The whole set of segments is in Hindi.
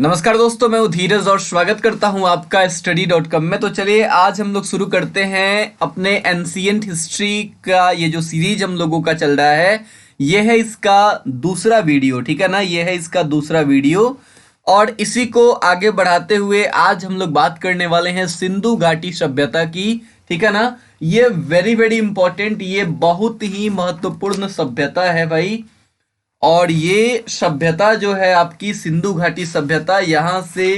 नमस्कार दोस्तों, मैं हूँ धीरज और स्वागत करता हूँ आपका study.com में। तो चलिए आज हम लोग शुरू करते हैं अपने एंशिएंट हिस्ट्री का ये जो सीरीज हम लोगों का चल रहा है। ये है इसका दूसरा वीडियो, ठीक है ना। ये है इसका दूसरा वीडियो और इसी को आगे बढ़ाते हुए आज हम लोग बात करने वाले हैं सिंधु घाटी सभ्यता की, ठीक है ना। ये वेरी वेरी इंपॉर्टेंट, ये बहुत ही महत्वपूर्ण सभ्यता है भाई। और ये सभ्यता जो है आपकी सिंधु घाटी सभ्यता, यहां से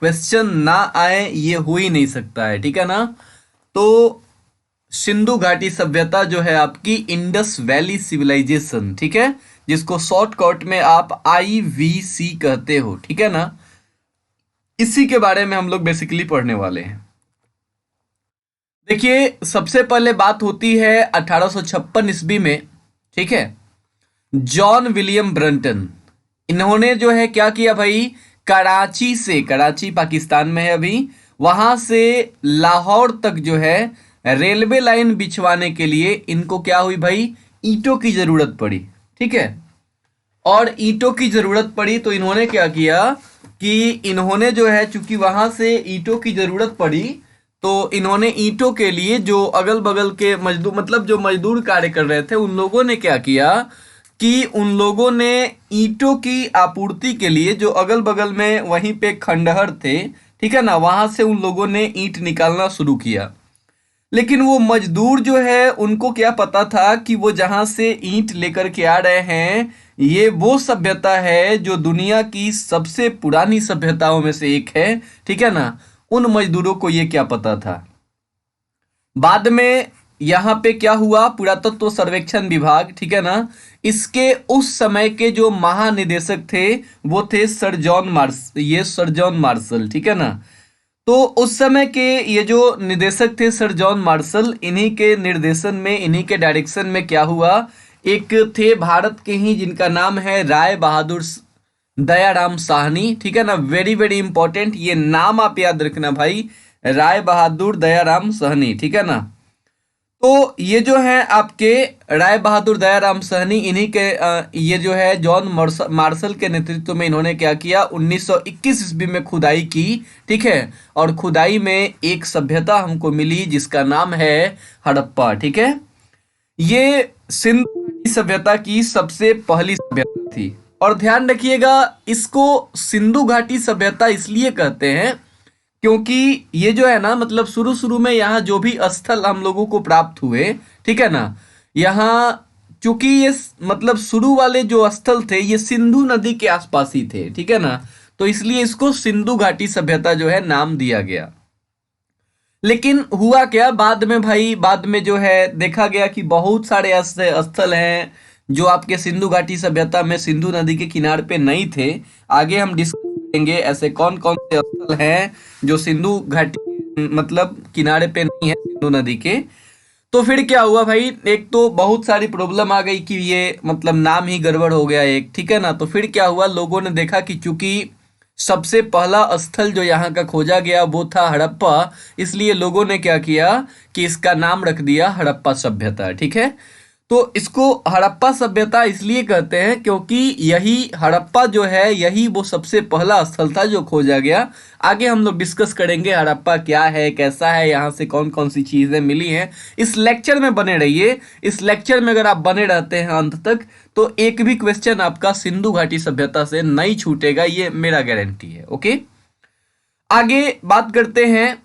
क्वेश्चन ना आए ये हो ही नहीं सकता है, ठीक है ना। तो सिंधु घाटी सभ्यता जो है आपकी इंडस वैली सिविलाइजेशन, ठीक है, जिसको शॉर्टकट में आप IVC कहते हो, ठीक है ना। इसी के बारे में हम लोग बेसिकली पढ़ने वाले हैं। देखिए सबसे पहले बात होती है 1856 ईस्वी में, ठीक है। जॉन विलियम ब्रंटन, इन्होंने जो है क्या किया भाई, कराची से, कराची पाकिस्तान में है अभी, वहां से लाहौर तक जो है रेलवे लाइन बिछवाने के लिए इनको क्या हुई भाई, ईंटों की जरूरत पड़ी, ठीक है। और ईंटों की जरूरत पड़ी तो इन्होंने क्या किया कि इन्होंने जो है, चूंकि वहां से ईंटों की जरूरत पड़ी तो इन्होंने ईंटों के लिए जो अगल बगल के मजदूर, मतलब जो मजदूर कार्य कर रहे थे, उन लोगों ने क्या किया कि उन लोगों ने ईंटों की आपूर्ति के लिए जो अगल बगल में वहीं पे खंडहर थे, ठीक है ना, वहां से उन लोगों ने ईंट निकालना शुरू किया। लेकिन वो मजदूर जो है उनको क्या पता था कि वो जहां से ईंट लेकर के आ रहे हैं ये वो सभ्यता है जो दुनिया की सबसे पुरानी सभ्यताओं में से एक है, ठीक है ना। उन मजदूरों को ये क्या पता था। बाद में यहाँ पे क्या हुआ, पुरातत्व सर्वेक्षण विभाग, ठीक है ना, इसके उस समय के जो महानिदेशक थे वो थे सर जॉन मार्शल, ठीक है ना। तो उस समय के ये जो निदेशक थे सर जॉन मार्शल, इन्हीं के निर्देशन में, इन्हीं के डायरेक्शन में क्या हुआ, एक थे भारत के ही जिनका नाम है राय बहादुर दयाराम साहनी, ठीक है ना। वेरी वेरी इंपॉर्टेंट, ये नाम आप याद रखना भाई, राय बहादुर दयाराम साहनी, ठीक है ना। तो ये जो है आपके राय बहादुर दयाराम साहनी, इन्हीं के ये जो है जॉन मार्शल के नेतृत्व में इन्होंने क्या किया, 1921 ईस्वी में खुदाई की, ठीक है। और खुदाई में एक सभ्यता हमको मिली जिसका नाम है हड़प्पा, ठीक है। ये सिंधु घाटी सभ्यता की सबसे पहली सभ्यता थी। और ध्यान रखिएगा, इसको सिंधु घाटी सभ्यता इसलिए कहते हैं क्योंकि ये जो है ना, मतलब शुरू शुरू में यहाँ जो भी स्थल हम लोगों को प्राप्त हुए, ठीक है ना, यहाँ चूंकि ये मतलब शुरू वाले जो स्थल थे ये सिंधु नदी के आसपास ही थे, ठीक है ना। तो इसलिए इसको सिंधु घाटी सभ्यता जो है नाम दिया गया। लेकिन हुआ क्या बाद में भाई, बाद में जो है देखा गया कि बहुत सारे ऐसे स्थल हैं जो आपके सिंधु घाटी सभ्यता में सिंधु नदी के किनारे पे नहीं थे। आगे हम डिस्कस करेंगे ऐसे कौन कौन से स्थल हैं जो सिंधु घाटी मतलब किनारे पे नहीं है सिंधु नदी के। तो फिर क्या हुआ भाई, एक तो बहुत सारी प्रॉब्लम आ गई कि ये मतलब नाम ही गड़बड़ हो गया एक, ठीक है ना। तो फिर क्या हुआ, लोगों ने देखा कि चूंकि सबसे पहला स्थल जो यहाँ का खोजा गया वो था हड़प्पा, इसलिए लोगों ने क्या किया कि इसका नाम रख दिया हड़प्पा सभ्यता, ठीक है। तो इसको हड़प्पा सभ्यता इसलिए कहते हैं क्योंकि यही हड़प्पा जो है यही वो सबसे पहला स्थल था जो खोजा गया। आगे हम लोग डिस्कस करेंगे हड़प्पा क्या है, कैसा है, यहाँ से कौन कौन सी चीजें मिली हैं। इस लेक्चर में बने रहिए, इस लेक्चर में अगर आप बने रहते हैं अंत तक तो एक भी क्वेश्चन आपका सिंधु घाटी सभ्यता से नहीं छूटेगा, ये मेरा गारंटी है। ओके, आगे बात करते हैं।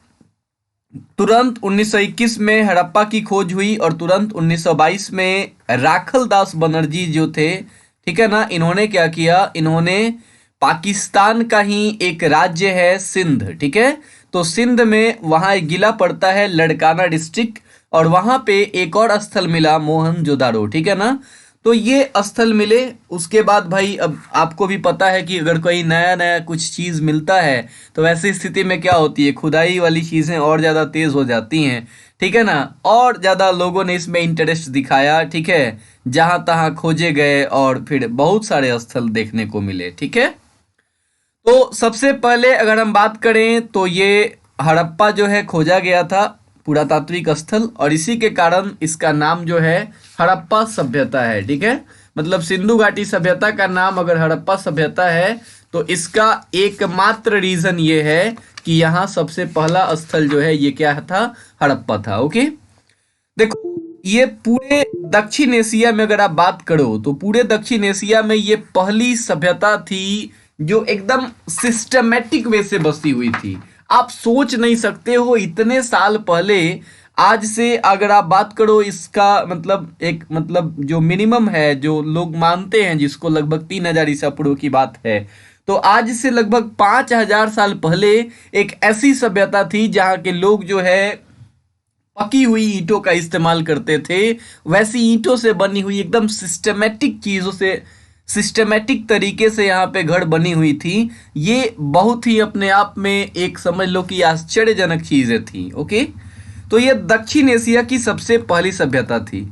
तुरंत 1921 में हड़प्पा की खोज हुई और तुरंत 1922 में राखल दास बनर्जी जो थे, ठीक है ना, इन्होंने क्या किया, इन्होंने पाकिस्तान का ही एक राज्य है सिंध, ठीक है। तो सिंध में वहां एक जिला पड़ता है लड़काना डिस्ट्रिक्ट, और वहां पे एक और स्थल मिला मोहनजोदारो, ठीक है ना। तो ये स्थल मिले, उसके बाद भाई अब आपको भी पता है कि अगर कोई नया नया कुछ चीज़ मिलता है तो वैसी स्थिति में क्या होती है, खुदाई वाली चीज़ें और ज़्यादा तेज़ हो जाती हैं, ठीक है ना। और ज़्यादा लोगों ने इसमें इंटरेस्ट दिखाया, ठीक है, जहाँ तहाँ खोजे गए और फिर बहुत सारे स्थल देखने को मिले, ठीक है। तो सबसे पहले अगर हम बात करें तो ये हड़प्पा जो है खोजा गया था पुरातात्विक स्थल, और इसी के कारण इसका नाम जो है हड़प्पा सभ्यता है, ठीक है। मतलब सिंधु घाटी सभ्यता का नाम अगर हड़प्पा सभ्यता है तो इसका एकमात्र रीजन ये है कि यहाँ सबसे पहला स्थल जो है ये क्या था, हड़प्पा था। ओके, देखो ये पूरे दक्षिण एशिया में अगर आप बात करो तो पूरे दक्षिण एशिया में ये पहली सभ्यता थी जो एकदम सिस्टमेटिक वे से बसी हुई थी। आप सोच नहीं सकते हो इतने साल पहले, आज से अगर आप बात करो इसका मतलब एक मतलब जो मिनिमम है जो लोग मानते हैं जिसको लगभग 3000 ईसा पूर्व की बात है, तो आज से लगभग 5000 साल पहले एक ऐसी सभ्यता थी जहां के लोग जो है पकी हुई ईंटों का इस्तेमाल करते थे। वैसी ईंटों से बनी हुई एकदम सिस्टमेटिक चीजों से, सिस्टमेटिक तरीके से यहाँ पे घर बनी हुई थी। ये बहुत ही अपने आप में एक समझ लो कि आश्चर्यजनक चीजें थी। ओके, तो ये दक्षिण एशिया की सबसे पहली सभ्यता थी।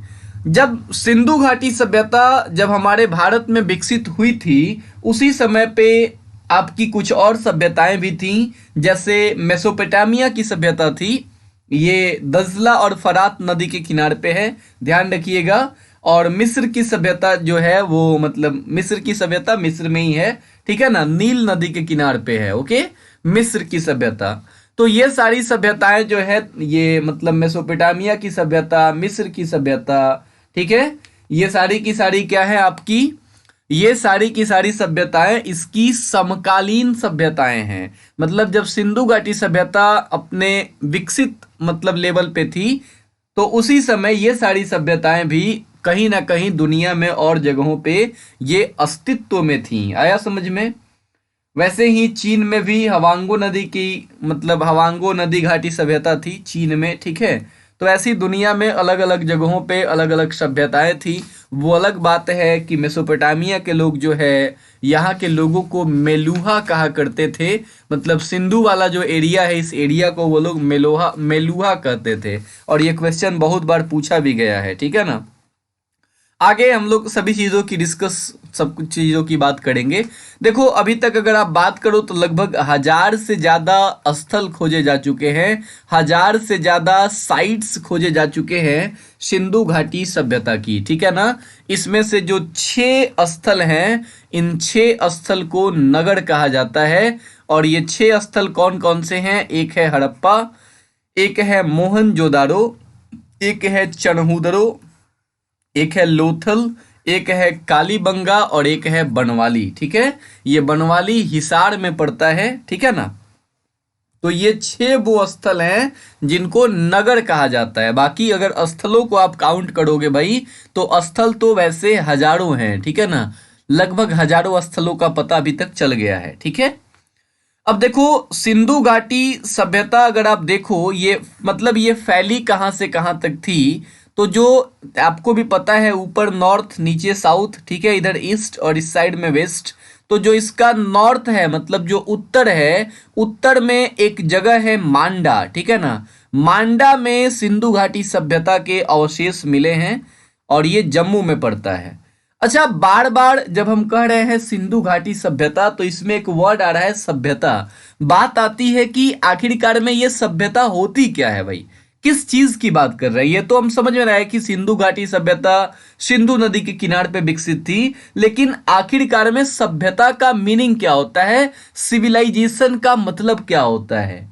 जब सिंधु घाटी सभ्यता जब हमारे भारत में विकसित हुई थी, उसी समय पे आपकी कुछ और सभ्यताएं भी थीं, जैसे मेसोपोटामिया की सभ्यता थी। ये दजला और फरात नदी के किनारे पे है, ध्यान रखिएगा। और मिस्र की सभ्यता जो है वो मतलब मिस्र की सभ्यता मिस्र में ही है, ठीक है ना, नील नदी के किनारे पे है। ओके, मिस्र की सभ्यता। तो ये सारी सभ्यताएं जो है ये मतलब मेसोपोटामिया की सभ्यता, मिस्र की सभ्यता, ठीक है, ये सारी की सारी क्या है आपकी, ये सारी की सारी सभ्यताएं इसकी समकालीन सभ्यताएं हैं। मतलब जब सिंधु घाटी सभ्यता अपने विकसित मतलब लेवल पे थी, तो उसी समय ये सारी सभ्यताएं भी कहीं ना कहीं दुनिया में और जगहों पे ये अस्तित्व में थी। आया समझ में? वैसे ही चीन में भी हवांगो नदी की मतलब हवांगो नदी घाटी सभ्यता थी चीन में, ठीक है। तो ऐसी दुनिया में अलग अलग जगहों पे अलग अलग सभ्यताएं थी। वो अलग बात है कि मेसोपोटामिया के लोग जो है यहाँ के लोगों को मेलुहा कहा करते थे। मतलब सिंधु वाला जो एरिया है इस एरिया को वो लोग मेलुहा कहते थे। और ये क्वेश्चन बहुत बार पूछा भी गया है, ठीक है ना। आगे हम लोग सभी चीज़ों की सब कुछ चीज़ों की बात करेंगे। देखो अभी तक अगर आप बात करो तो लगभग 1000 से ज़्यादा स्थल खोजे जा चुके हैं, 1000 से ज़्यादा साइट्स खोजे जा चुके हैं सिंधु घाटी सभ्यता की, ठीक है ना। इसमें से जो 6 स्थल हैं, इन 6 स्थल को नगर कहा जाता है। और ये 6 स्थल कौन कौन से हैं? एक है हड़प्पा, एक है मोहनजोदारो, एक है चनहुदरो, एक है लोथल, एक है कालीबंगा और एक है बनवाली, ठीक है। ये बनवाली हिसार में पड़ता है, ठीक है ना। तो ये 6 वो स्थल हैं जिनको नगर कहा जाता है। बाकी अगर स्थलों को आप काउंट करोगे भाई तो स्थल तो वैसे हजारों हैं, ठीक है ना। लगभग हजारों स्थलों का पता अभी तक चल गया है, ठीक है। अब देखो सिंधु घाटी सभ्यता अगर आप देखो ये मतलब ये फैली कहाँ से कहाँ तक थी, तो जो आपको भी पता है ऊपर नॉर्थ, नीचे साउथ, ठीक है, इधर ईस्ट और इस साइड में वेस्ट। तो जो इसका नॉर्थ है मतलब जो उत्तर है, उत्तर में एक जगह है मांडा, ठीक है ना। मांडा में सिंधु घाटी सभ्यता के अवशेष मिले हैं और ये जम्मू में पड़ता है। अच्छा, बार बार जब हम कह रहे हैं सिंधु घाटी सभ्यता तो इसमें एक वर्ड आ रहा है सभ्यता। बात आती है कि आखिरकार में ये सभ्यता होती क्या है भाई, किस चीज की बात कर रहे हैं। ये तो हम समझ में रहा है कि सिंधु घाटी सभ्यता सिंधु नदी के किनारे पे विकसित थी, लेकिन आखिरकार में सभ्यता का मीनिंग क्या होता है, सिविलाइजेशन का मतलब क्या होता है।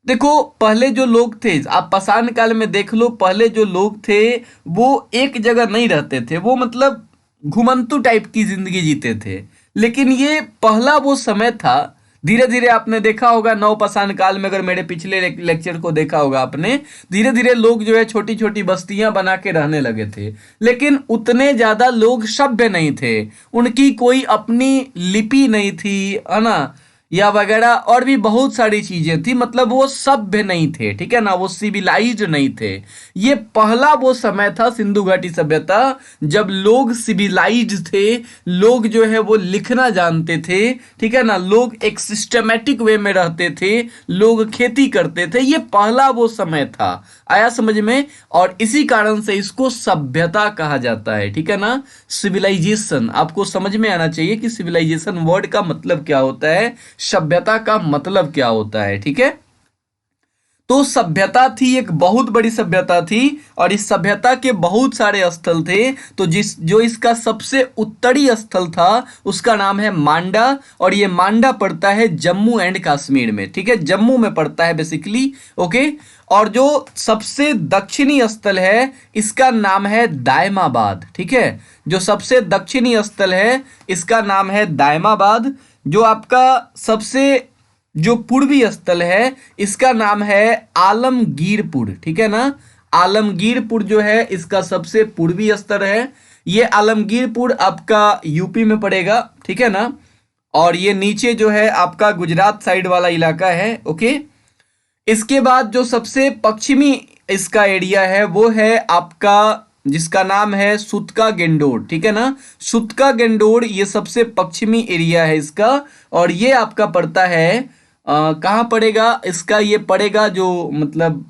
देखो पहले जो लोग थे, आप पाषाण काल में देख लो, पहले जो लोग थे वो एक जगह नहीं रहते थे, वो मतलब घुमंतु टाइप की जिंदगी जीते थे। लेकिन ये पहला वो समय था, धीरे धीरे आपने देखा होगा नवपाषाण काल में, अगर मेरे पिछले लेक्चर को देखा होगा आपने, धीरे धीरे लोग जो है छोटी छोटी बस्तियां बना के रहने लगे थे। लेकिन उतने ज्यादा लोग सभ्य नहीं थे, उनकी कोई अपनी लिपि नहीं थी, है ना, या वगैरह और भी बहुत सारी चीजें थी। मतलब वो सभ्य नहीं थे, ठीक है ना, वो सिविलाइज्ड नहीं थे। ये पहला वो समय था सिंधु घाटी सभ्यता जब लोग सिविलाइज्ड थे, लोग जो है वो लिखना जानते थे, ठीक है ना, लोग एक सिस्टमेटिक वे में रहते थे, लोग खेती करते थे। ये पहला वो समय था। आया समझ में? और इसी कारण से इसको सभ्यता कहा जाता है, ठीक है ना। सिविलाइजेशन आपको समझ में आना चाहिए कि सिविलाइजेशन वर्ड का मतलब क्या होता है, सभ्यता का मतलब क्या होता है, ठीक है। तो सभ्यता थी, एक बहुत बड़ी सभ्यता थी, और इस सभ्यता के बहुत सारे स्थल थे। तो जो इसका सबसे उत्तरी स्थल था उसका नाम है मांडा, और ये मांडा पड़ता है जम्मू एंड कश्मीर में, ठीक है, जम्मू में पड़ता है बेसिकली। ओके, और जो सबसे दक्षिणी स्थल है इसका नाम है दायमाबाद, ठीक है, जो सबसे दक्षिणी स्थल है इसका नाम है दायमाबाद। जो आपका सबसे जो पूर्वी स्थल है इसका नाम है आलमगीरपुर, ठीक है ना, आलमगीरपुर जो है इसका सबसे पूर्वी स्तर है। ये आलमगीरपुर आपका यूपी में पड़ेगा, ठीक है ना, और ये नीचे जो है आपका गुजरात साइड वाला इलाका है। ओके, इसके बाद जो सबसे पश्चिमी इसका एरिया है वो है आपका, जिसका नाम है सुतका गेंडोर, ठीक है ना, सुतका गेंडोर ये सबसे पश्चिमी एरिया है इसका, और ये आपका पड़ता है कहाँ पड़ेगा इसका, ये पड़ेगा जो मतलब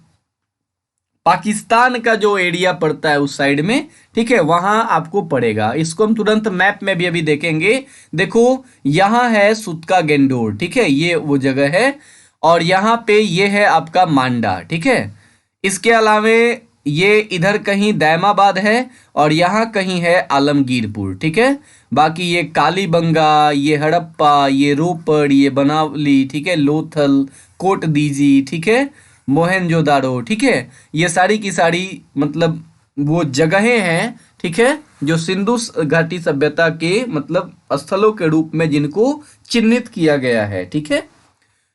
पाकिस्तान का जो एरिया पड़ता है उस साइड में, ठीक है, वहां आपको पड़ेगा। इसको हम तुरंत मैप में भी अभी देखेंगे। देखो यहाँ है सुतका गेंडोर, ठीक है, ये वो जगह है, और यहाँ पे ये है आपका मांडा, ठीक है। इसके अलावे ये इधर कहीं दैमाबाद है, और यहाँ कहीं है आलमगीरपुर, ठीक है। बाकी ये कालीबंगा, ये हड़प्पा, ये रोपड़, ये बनावली, ठीक है, लोथल, कोट दीजी, ठीक है, मोहनजोदाड़ो, ठीक है, ये सारी की सारी मतलब वो जगहें हैं, ठीक है, जो सिंधु घाटी सभ्यता के मतलब स्थलों के रूप में जिनको चिन्हित किया गया है, ठीक है।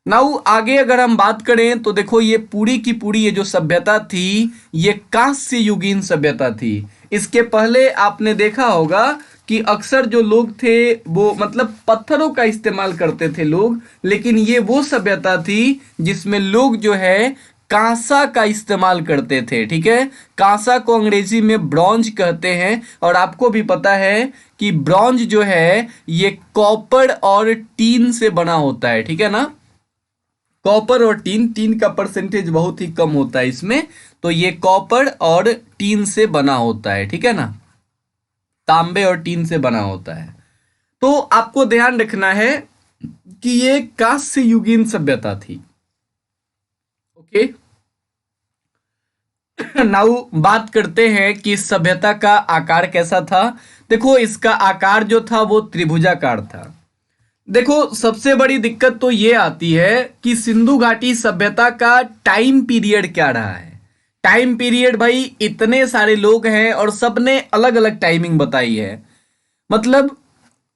नाउ आगे अगर हम बात करें तो देखो ये पूरी की पूरी ये जो सभ्यता थी ये कांस्य युगीन सभ्यता थी। इसके पहले आपने देखा होगा कि अक्सर जो लोग थे वो मतलब पत्थरों का इस्तेमाल करते थे लोग, लेकिन ये वो सभ्यता थी जिसमें लोग जो है कांसा का इस्तेमाल करते थे, ठीक है। कांसा को अंग्रेजी में ब्रॉन्ज कहते हैं, और आपको भी पता है कि ब्रॉन्ज जो है ये कॉपर और टीन से बना होता है, ठीक है ना, कॉपर और टीन का परसेंटेज बहुत ही कम होता है इसमें, तो ये कॉपर और टीन से बना होता है, ठीक है ना, तांबे और टीन से बना होता है। तो आपको ध्यान रखना है कि ये कांस्य युगीन सभ्यता थी। ओके, नाउ बात करते हैं कि इस सभ्यता का आकार कैसा था। देखो इसका आकार जो था वो त्रिभुजाकार था। देखो सबसे बड़ी दिक्कत तो ये आती है कि सिंधु घाटी सभ्यता का टाइम पीरियड क्या रहा है। टाइम पीरियड भाई इतने सारे लोग हैं और सबने अलग अलग टाइमिंग बताई है। मतलब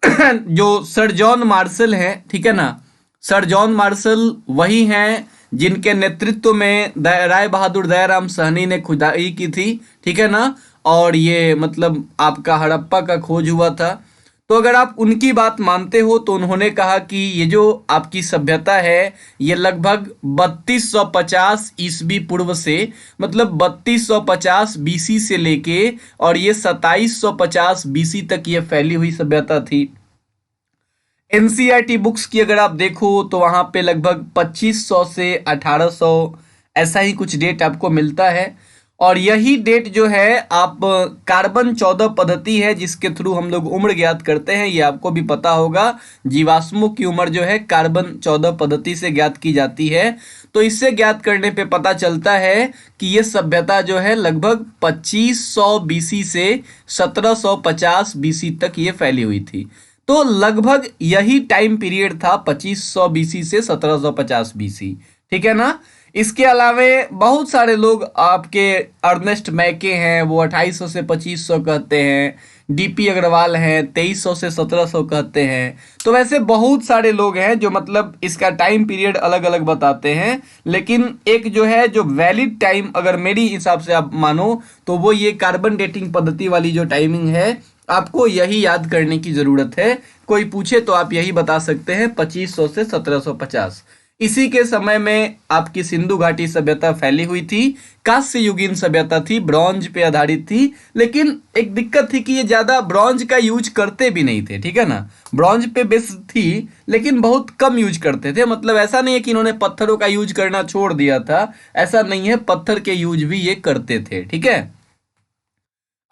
जो सर जॉन मार्शल हैं, ठीक है ना, सर जॉन मार्शल वही हैं जिनके नेतृत्व में राय बहादुर दयाराम साहनी ने खुदाई की थी, ठीक है ना, और ये मतलब आपका हड़प्पा का खोज हुआ था। तो अगर आप उनकी बात मानते हो तो उन्होंने कहा कि ये जो आपकी सभ्यता है ये लगभग 3250 ईस्वी पूर्व से मतलब 3250 बीसी से लेके और ये 2750 बीसी तक ये फैली हुई सभ्यता थी। एनसीईआरटी बुक्स की अगर आप देखो तो वहाँ पे लगभग 2500 से 1800 ऐसा ही कुछ डेट आपको मिलता है, और यही डेट जो है आप कार्बन 14 पद्धति है जिसके थ्रू हम लोग उम्र ज्ञात करते हैं, ये आपको भी पता होगा। जीवाश्मों की उम्र जो है कार्बन 14 पद्धति से ज्ञात की जाती है। तो इससे ज्ञात करने पे पता चलता है कि ये सभ्यता जो है लगभग 2500 बीसी से 1750 बीसी तक ये फैली हुई थी। तो लगभग यही टाइम पीरियड था 2500 बीसी से 1750 बीसी, ठीक है ना। इसके अलावे बहुत सारे लोग आपके अर्नेस्ट मैके हैं वो 2800 से 2500 कहते हैं, डीपी अग्रवाल हैं 2300 से 1700 कहते हैं। तो वैसे बहुत सारे लोग हैं जो मतलब इसका टाइम पीरियड अलग अलग बताते हैं, लेकिन एक जो है जो वैलिड टाइम अगर मेरी हिसाब से आप मानो तो वो ये कार्बन डेटिंग पद्धति वाली जो टाइमिंग है आपको यही याद करने की जरूरत है। कोई पूछे तो आप यही बता सकते हैं 2500 से 1750। इसी के समय में आपकी सिंधु घाटी सभ्यता फैली हुई थी, कांस्य युगीन सभ्यता थी, ब्रॉन्ज पे आधारित थी। लेकिन एक दिक्कत थी कि ये ज्यादा ब्रॉन्ज का यूज करते भी नहीं थे, ठीक है ना, ब्रॉन्ज पे बेस थी लेकिन बहुत कम यूज करते थे। मतलब ऐसा नहीं है कि इन्होंने पत्थरों का यूज करना छोड़ दिया था, ऐसा नहीं है, पत्थर के यूज भी ये करते थे, ठीक है।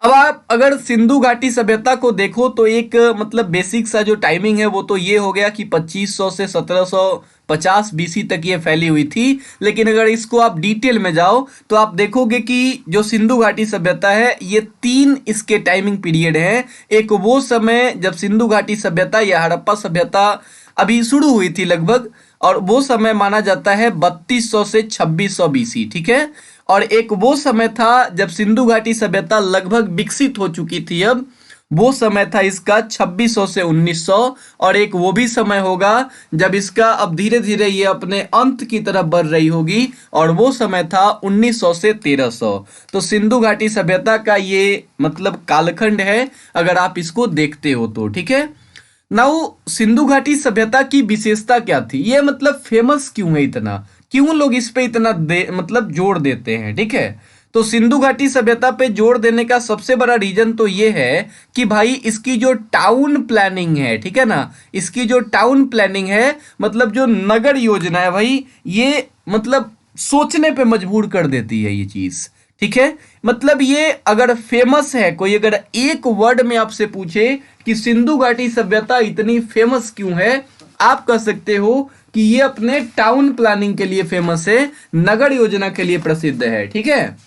अब आप अगर सिंधु घाटी सभ्यता को देखो तो एक मतलब बेसिक सा जो टाइमिंग है वो तो ये हो गया कि 2500 से 1750 बीसी तक ये फैली हुई थी। लेकिन अगर इसको आप डिटेल में जाओ तो आप देखोगे कि जो सिंधु घाटी सभ्यता है ये 3 इसके टाइमिंग पीरियड हैं। एक वो समय जब सिंधु घाटी सभ्यता या हड़प्पा सभ्यता अभी शुरू हुई थी लगभग, और वो समय माना जाता है 3200 से 2600 बीसी, ठीक है। और एक वो समय था जब सिंधु घाटी सभ्यता लगभग विकसित हो चुकी थी, अब वो समय था इसका 2600 से 1900। और एक वो भी समय होगा जब इसका अब धीरे धीरे ये अपने अंत की तरफ बढ़ रही होगी, और वो समय था 1900 से 1300। तो सिंधु घाटी सभ्यता का ये मतलब कालखंड है अगर आप इसको देखते हो तो, ठीक है। नाउ सिंधु घाटी सभ्यता की विशेषता क्या थी, ये मतलब फेमस क्यों है इतना, क्यों लोग इस पे इतना मतलब जोर देते हैं, ठीक है। तो सिंधु घाटी सभ्यता पे जोर देने का सबसे बड़ा रीजन तो ये है कि भाई इसकी जो टाउन प्लानिंग है, ठीक है ना, इसकी जो टाउन प्लानिंग है मतलब जो नगर योजना है भाई, ये मतलब सोचने पे मजबूर कर देती है ये चीज, ठीक है। मतलब ये अगर फेमस है, कोई अगर एक वर्ड में आपसे पूछे कि सिंधु घाटी सभ्यता इतनी फेमस क्यों है, आप कह सकते हो कि ये अपने टाउन प्लानिंग के लिए फेमस है, नगर योजना के लिए प्रसिद्ध है, ठीक है।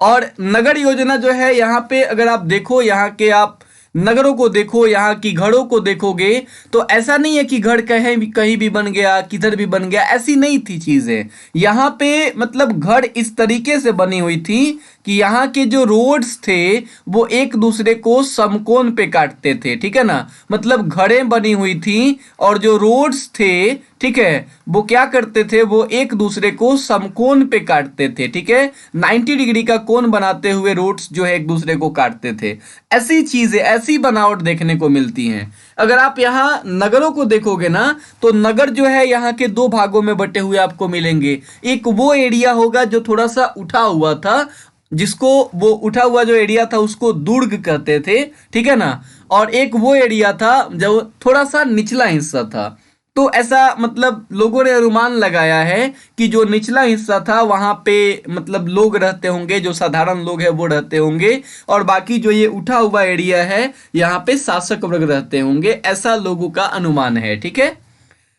और नगर योजना जो है यहाँ पे अगर आप देखो, यहाँ के आप नगरों को देखो, यहाँ की घरों को देखोगे तो ऐसा नहीं है कि घर कहीं कहीं भी बन गया, किधर भी बन गया, ऐसी नहीं थी चीजें। यहाँ पे मतलब घर इस तरीके से बनी हुई थी कि यहाँ के जो रोड्स थे वो एक दूसरे को समकोण पे काटते थे, ठीक है ना। मतलब घरें बनी हुई थी और जो रोड्स थे, ठीक है, वो क्या करते थे, वो एक दूसरे को समकोण पे काटते थे, ठीक है। 90 डिग्री का कोण बनाते हुए रोड्स जो है एक दूसरे को काटते थे। ऐसी चीजें, ऐसी बनावट देखने को मिलती हैं। अगर आप यहाँ नगरों को देखोगे ना तो नगर जो है यहाँ के 2 भागों में बटे हुए आपको मिलेंगे। एक वो एरिया होगा जो थोड़ा सा उठा हुआ था, जिसको वो उठा हुआ जो एरिया था उसको दुर्ग कहते थे, ठीक है ना। और एक वो एरिया था जो थोड़ा सा निचला हिस्सा था। तो ऐसा मतलब लोगों ने अनुमान लगाया है कि जो निचला हिस्सा था वहां पे मतलब लोग रहते होंगे, जो साधारण लोग हैं वो रहते होंगे, और बाकी जो ये उठा हुआ एरिया है यहाँ पे शासक वर्ग रहते होंगे, ऐसा लोगों का अनुमान है, ठीक है।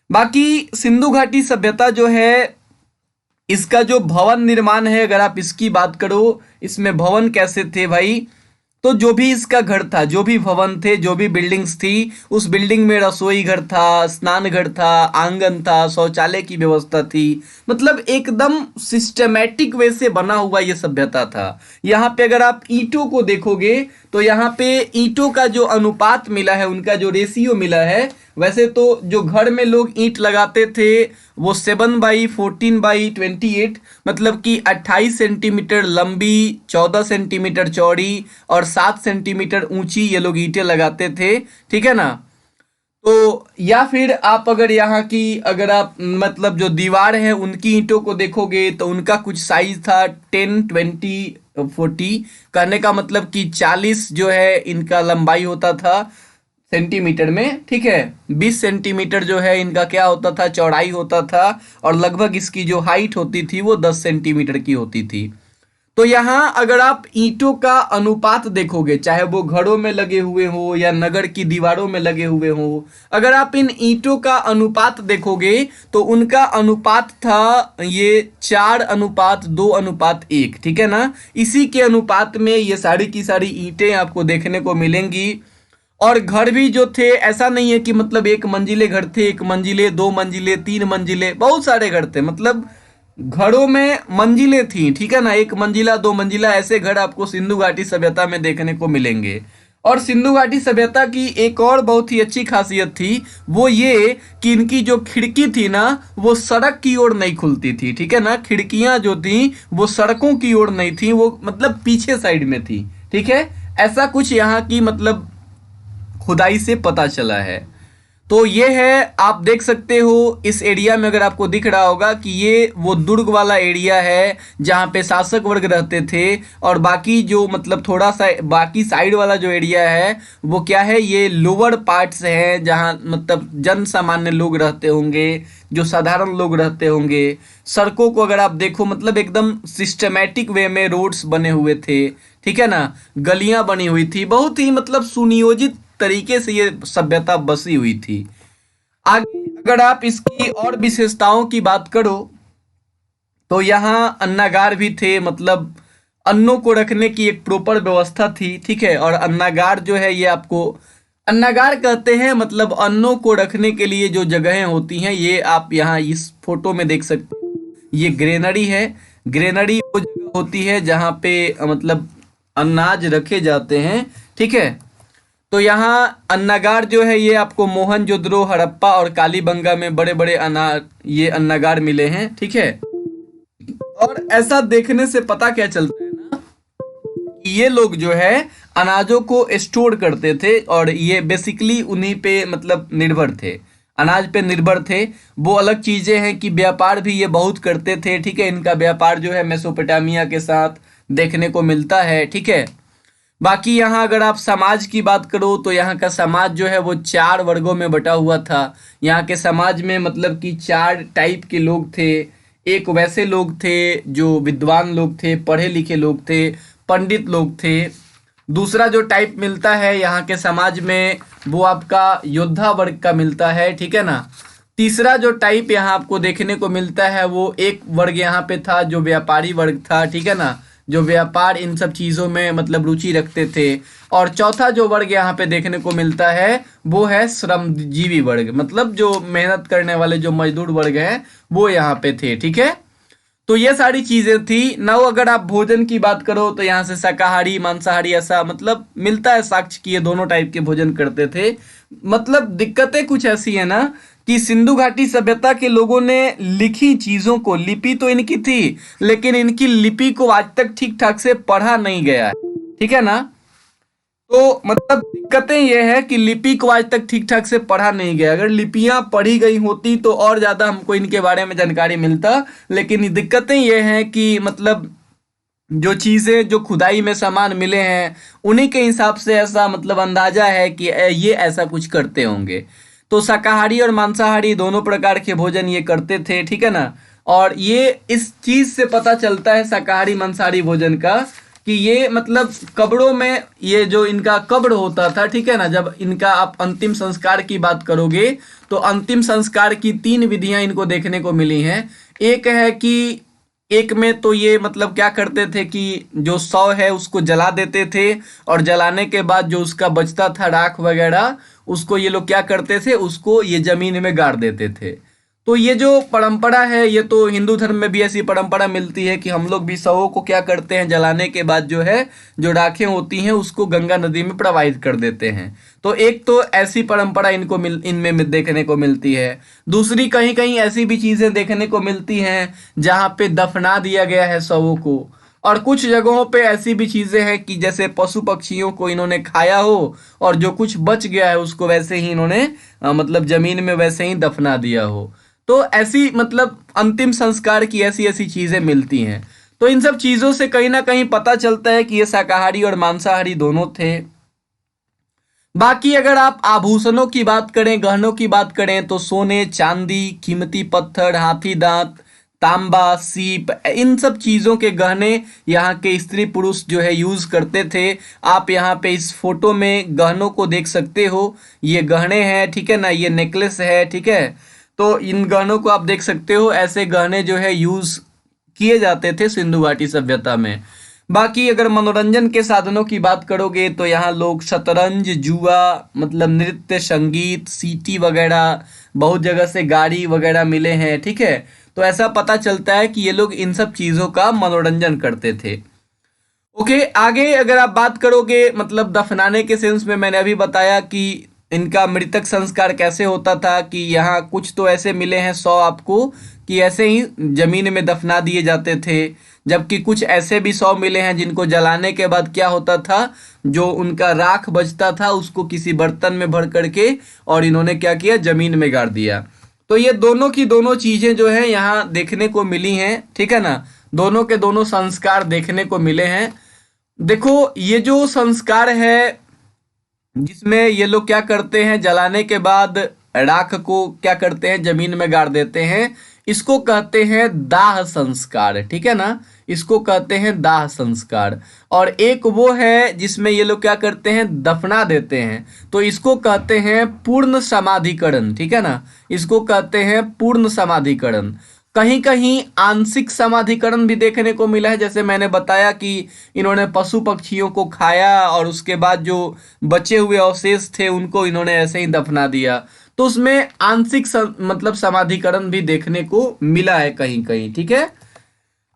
बाकी सिंधु घाटी सभ्यता जो है, इसका जो भवन निर्माण है अगर आप इसकी बात करो, इसमें भवन कैसे थे भाई, तो जो भी इसका घर था, जो भी भवन थे, जो भी बिल्डिंग्स थी, उस बिल्डिंग में रसोई घर था, स्नान घर था, आंगन था, शौचालय की व्यवस्था थी। मतलब एकदम सिस्टमैटिक वे से बना हुआ ये सभ्यता था। यहाँ पे अगर आप ईंटों को देखोगे तो यहाँ पे ईंटों का जो अनुपात मिला है, उनका जो रेशियो मिला है, वैसे तो जो घर में लोग ईंट लगाते थे वो 7/14/28, मतलब कि 28 सेंटीमीटर लंबी, 14 सेंटीमीटर चौड़ी और 7 सेंटीमीटर ऊंची ये लोग ईंटें लगाते थे, ठीक है ना। तो या फिर आप अगर यहाँ की अगर आप मतलब जो दीवार है उनकी ईंटों को देखोगे तो उनका कुछ साइज था 10/20/40, कहने का मतलब कि 40 जो है इनका लंबाई होता था सेंटीमीटर में, ठीक है। 20 सेंटीमीटर जो है इनका क्या होता था, चौड़ाई होता था, और लगभग इसकी जो हाइट होती थी वो 10 सेंटीमीटर की होती थी। तो यहाँ अगर आप ईंटों का अनुपात देखोगे, चाहे वो घरों में लगे हुए हो या नगर की दीवारों में लगे हुए हो, अगर आप इन ईंटों का अनुपात देखोगे तो उनका अनुपात था ये 4:2:1, ठीक है ना। इसी के अनुपात में ये सारी की सारी ईंटें आपको देखने को मिलेंगी। और घर भी जो थे, ऐसा नहीं है कि मतलब 1 मंजिले घर थे, 1 मंजिले, 2 मंजिले, 3 मंजिले, बहुत सारे घर थे। मतलब घरों में मंजिलें थी, ठीक है ना, 1 मंजिला, 2 मंजिला, ऐसे घर आपको सिंधु घाटी सभ्यता में देखने को मिलेंगे। और सिंधु घाटी सभ्यता की एक और बहुत ही अच्छी खासियत थी, वो ये कि इनकी जो खिड़की थी ना वो सड़क की ओर नहीं खुलती थी, ठीक है ना। खिड़कियां जो थी वो सड़कों की ओर नहीं थी, वो मतलब पीछे साइड में थी, ठीक है। ऐसा कुछ यहाँ की मतलब खुदाई से पता चला है। तो ये है, आप देख सकते हो इस एरिया में, अगर आपको दिख रहा होगा कि ये वो दुर्ग वाला एरिया है जहाँ पे शासक वर्ग रहते थे, और बाकी जो मतलब थोड़ा सा बाकी साइड वाला जो एरिया है वो क्या है, ये लोअर पार्ट्स हैं जहाँ मतलब जन सामान्य लोग रहते होंगे, जो साधारण लोग रहते होंगे। सड़कों को अगर आप देखो मतलब एकदम सिस्टमेटिक वे में रोड्स बने हुए थे, ठीक है ना, गलियां बनी हुई थी, बहुत ही मतलब सुनियोजित तरीके से ये सभ्यता बसी हुई थी। आगे अगर आप इसकी और विशेषताओं की बात करो तो यहाँ अन्नागार भी थे, मतलब अन्नों को रखने की एक प्रॉपर व्यवस्था थी, ठीक है। और अन्नागार जो है ये आपको अन्नागार कहते हैं, मतलब अन्नों को रखने के लिए जो जगहें होती हैं, ये आप यहाँ इस फोटो में देख सकते हो। ये ग्रेनरी है, ग्रेनरी वो जगह होती है जहाँ पे मतलब अनाज रखे जाते हैं, ठीक है। तो यहाँ अन्नागार जो है ये आपको मोहनजोदड़ो, हड़प्पा और कालीबंगा में बड़े बड़े ये अन्नागार मिले हैं, ठीक है। और ऐसा देखने से पता क्या चलता है ना कि ये लोग जो है अनाजों को स्टोर करते थे, और ये बेसिकली उन्हीं पे मतलब निर्भर थे, अनाज पे निर्भर थे। वो अलग चीजें हैं कि व्यापार भी ये बहुत करते थे, ठीक है। इनका व्यापार जो है मेसोपोटामिया के साथ देखने को मिलता है, ठीक है। बाकी यहाँ अगर आप समाज की बात करो तो यहाँ का समाज जो है वो 4 वर्गों में बटा हुआ था। यहाँ के समाज में मतलब कि 4 टाइप के लोग थे। एक वैसे लोग थे जो विद्वान लोग थे, पढ़े लिखे लोग थे, पंडित लोग थे। दूसरा जो टाइप मिलता है यहाँ के समाज में वो आपका योद्धा वर्ग का मिलता है, ठीक है ना। तीसरा जो टाइप यहाँ आपको देखने को मिलता है वो एक वर्ग यहाँ पे था जो व्यापारी वर्ग था, ठीक है ना, जो व्यापार इन सब चीज़ों में मतलब रुचि रखते थे। और चौथा जो वर्ग यहाँ पे देखने को मिलता है वो है श्रमजीवी वर्ग, मतलब जो मेहनत करने वाले जो मजदूर वर्ग हैं वो यहाँ पे थे, ठीक है। तो ये सारी चीजें थी। नाउ अगर आप भोजन की बात करो तो यहाँ से शाकाहारी मांसाहारी ऐसा मतलब मिलता है साक्ष्य कि ये दोनों टाइप के भोजन करते थे। मतलब दिक्कतें कुछ ऐसी है ना कि सिंधु घाटी सभ्यता के लोगों ने लिखी चीजों को, लिपि तो इनकी थी लेकिन इनकी लिपि को आज तक ठीक ठाक से पढ़ा नहीं गया है, ठीक है ना। तो मतलब दिक्कतें ये है कि लिपि को आज तक ठीक ठाक से पढ़ा नहीं गया। अगर लिपियां पढ़ी गई होती तो और ज्यादा हमको इनके बारे में जानकारी मिलता, लेकिन दिक्कतें ये हैं कि मतलब जो चीजें जो खुदाई में सामान मिले हैं उन्हीं के हिसाब से ऐसा मतलब अंदाजा है कि ये ऐसा कुछ करते होंगे। तो शाकाहारी और मांसाहारी दोनों प्रकार के भोजन ये करते थे, ठीक है ना। और ये इस चीज से पता चलता है शाकाहारी मांसाहारी भोजन का कि ये मतलब कब्रों में ये जो इनका कब्र होता था, ठीक है ना, जब इनका आप अंतिम संस्कार की बात करोगे तो अंतिम संस्कार की 3 विधियां इनको देखने को मिली हैं। एक है कि एक में तो ये मतलब क्या करते थे कि जो शव है उसको जला देते थे, और जलाने के बाद जो उसका बचता था राख वगैरह उसको ये लोग क्या करते थे, उसको ये जमीन में गाड़ देते थे। तो ये जो परंपरा है ये तो हिंदू धर्म में भी ऐसी परंपरा मिलती है कि हम लोग भी शवों को क्या करते हैं, जलाने के बाद जो है जो राखें होती हैं उसको गंगा नदी में प्रवाहित कर देते हैं। तो एक तो ऐसी परंपरा इनमें देखने को मिलती है। दूसरी कहीं कहीं ऐसी भी चीजें देखने को मिलती हैं जहाँ पे दफना दिया गया है शवों को। और कुछ जगहों पे ऐसी भी चीजें हैं कि जैसे पशु पक्षियों को इन्होंने खाया हो और जो कुछ बच गया है उसको वैसे ही इन्होंने मतलब जमीन में वैसे ही दफना दिया हो। तो ऐसी मतलब अंतिम संस्कार की ऐसी ऐसी चीजें मिलती हैं। तो इन सब चीजों से कहीं ना कहीं पता चलता है कि ये शाकाहारी और मांसाहारी दोनों थे। बाकी अगर आप आभूषणों की बात करें, गहनों की बात करें तो सोने चांदी, कीमती पत्थर, हाथी दांत, तांबा, सीप, इन सब चीजों के गहने यहाँ के स्त्री पुरुष जो है यूज करते थे। आप यहाँ पे इस फोटो में गहनों को देख सकते हो, ये गहने हैं, ठीक है ना, ये नेकलेस है, ठीक है। तो इन गहनों को आप देख सकते हो, ऐसे गहने जो है यूज किए जाते थे सिंधु घाटी सभ्यता में। बाकी अगर मनोरंजन के साधनों की बात करोगे तो यहाँ लोग शतरंज, जुआ, मतलब नृत्य, संगीत, सीटी वगैरह, बहुत जगह से गाड़ी वगैरह मिले हैं, ठीक है। तो ऐसा पता चलता है कि ये लोग इन सब चीजों का मनोरंजन करते थे। ओके, आगे अगर आप बात करोगे मतलब दफनाने के सेंस में, मैंने अभी बताया कि इनका मृतक संस्कार कैसे होता था कि यहाँ कुछ तो ऐसे मिले हैं 100 आपको कि ऐसे ही जमीन में दफना दिए जाते थे, जबकि कुछ ऐसे भी 100 मिले हैं जिनको जलाने के बाद क्या होता था, जो उनका राख बचता था उसको किसी बर्तन में भर करके और इन्होंने क्या किया, जमीन में गाड़ दिया। तो ये दोनों की दोनों चीजें जो है यहाँ देखने को मिली हैं, ठीक है ना, दोनों के दोनों संस्कार देखने को मिले हैं। देखो ये जो संस्कार है जिसमें ये लोग क्या करते हैं, जलाने के बाद राख को क्या करते हैं, जमीन में गाड़ देते हैं, इसको कहते हैं दाह संस्कार, ठीक है ना, इसको कहते हैं दाह संस्कार। और एक वो है जिसमें ये लोग क्या करते हैं, दफना देते हैं, तो इसको कहते हैं पूर्ण समाधिकरण, ठीक है ना, इसको कहते हैं पूर्ण समाधिकरण। कहीं कहीं आंशिक समाधिकरण भी देखने को मिला है, जैसे मैंने बताया कि इन्होंने पशु पक्षियों को खाया और उसके बाद जो बचे हुए अवशेष थे उनको इन्होंने ऐसे ही दफना दिया, तो उसमें आंशिक मतलब समाधिकरण भी देखने को मिला है कहीं कहीं, ठीक है।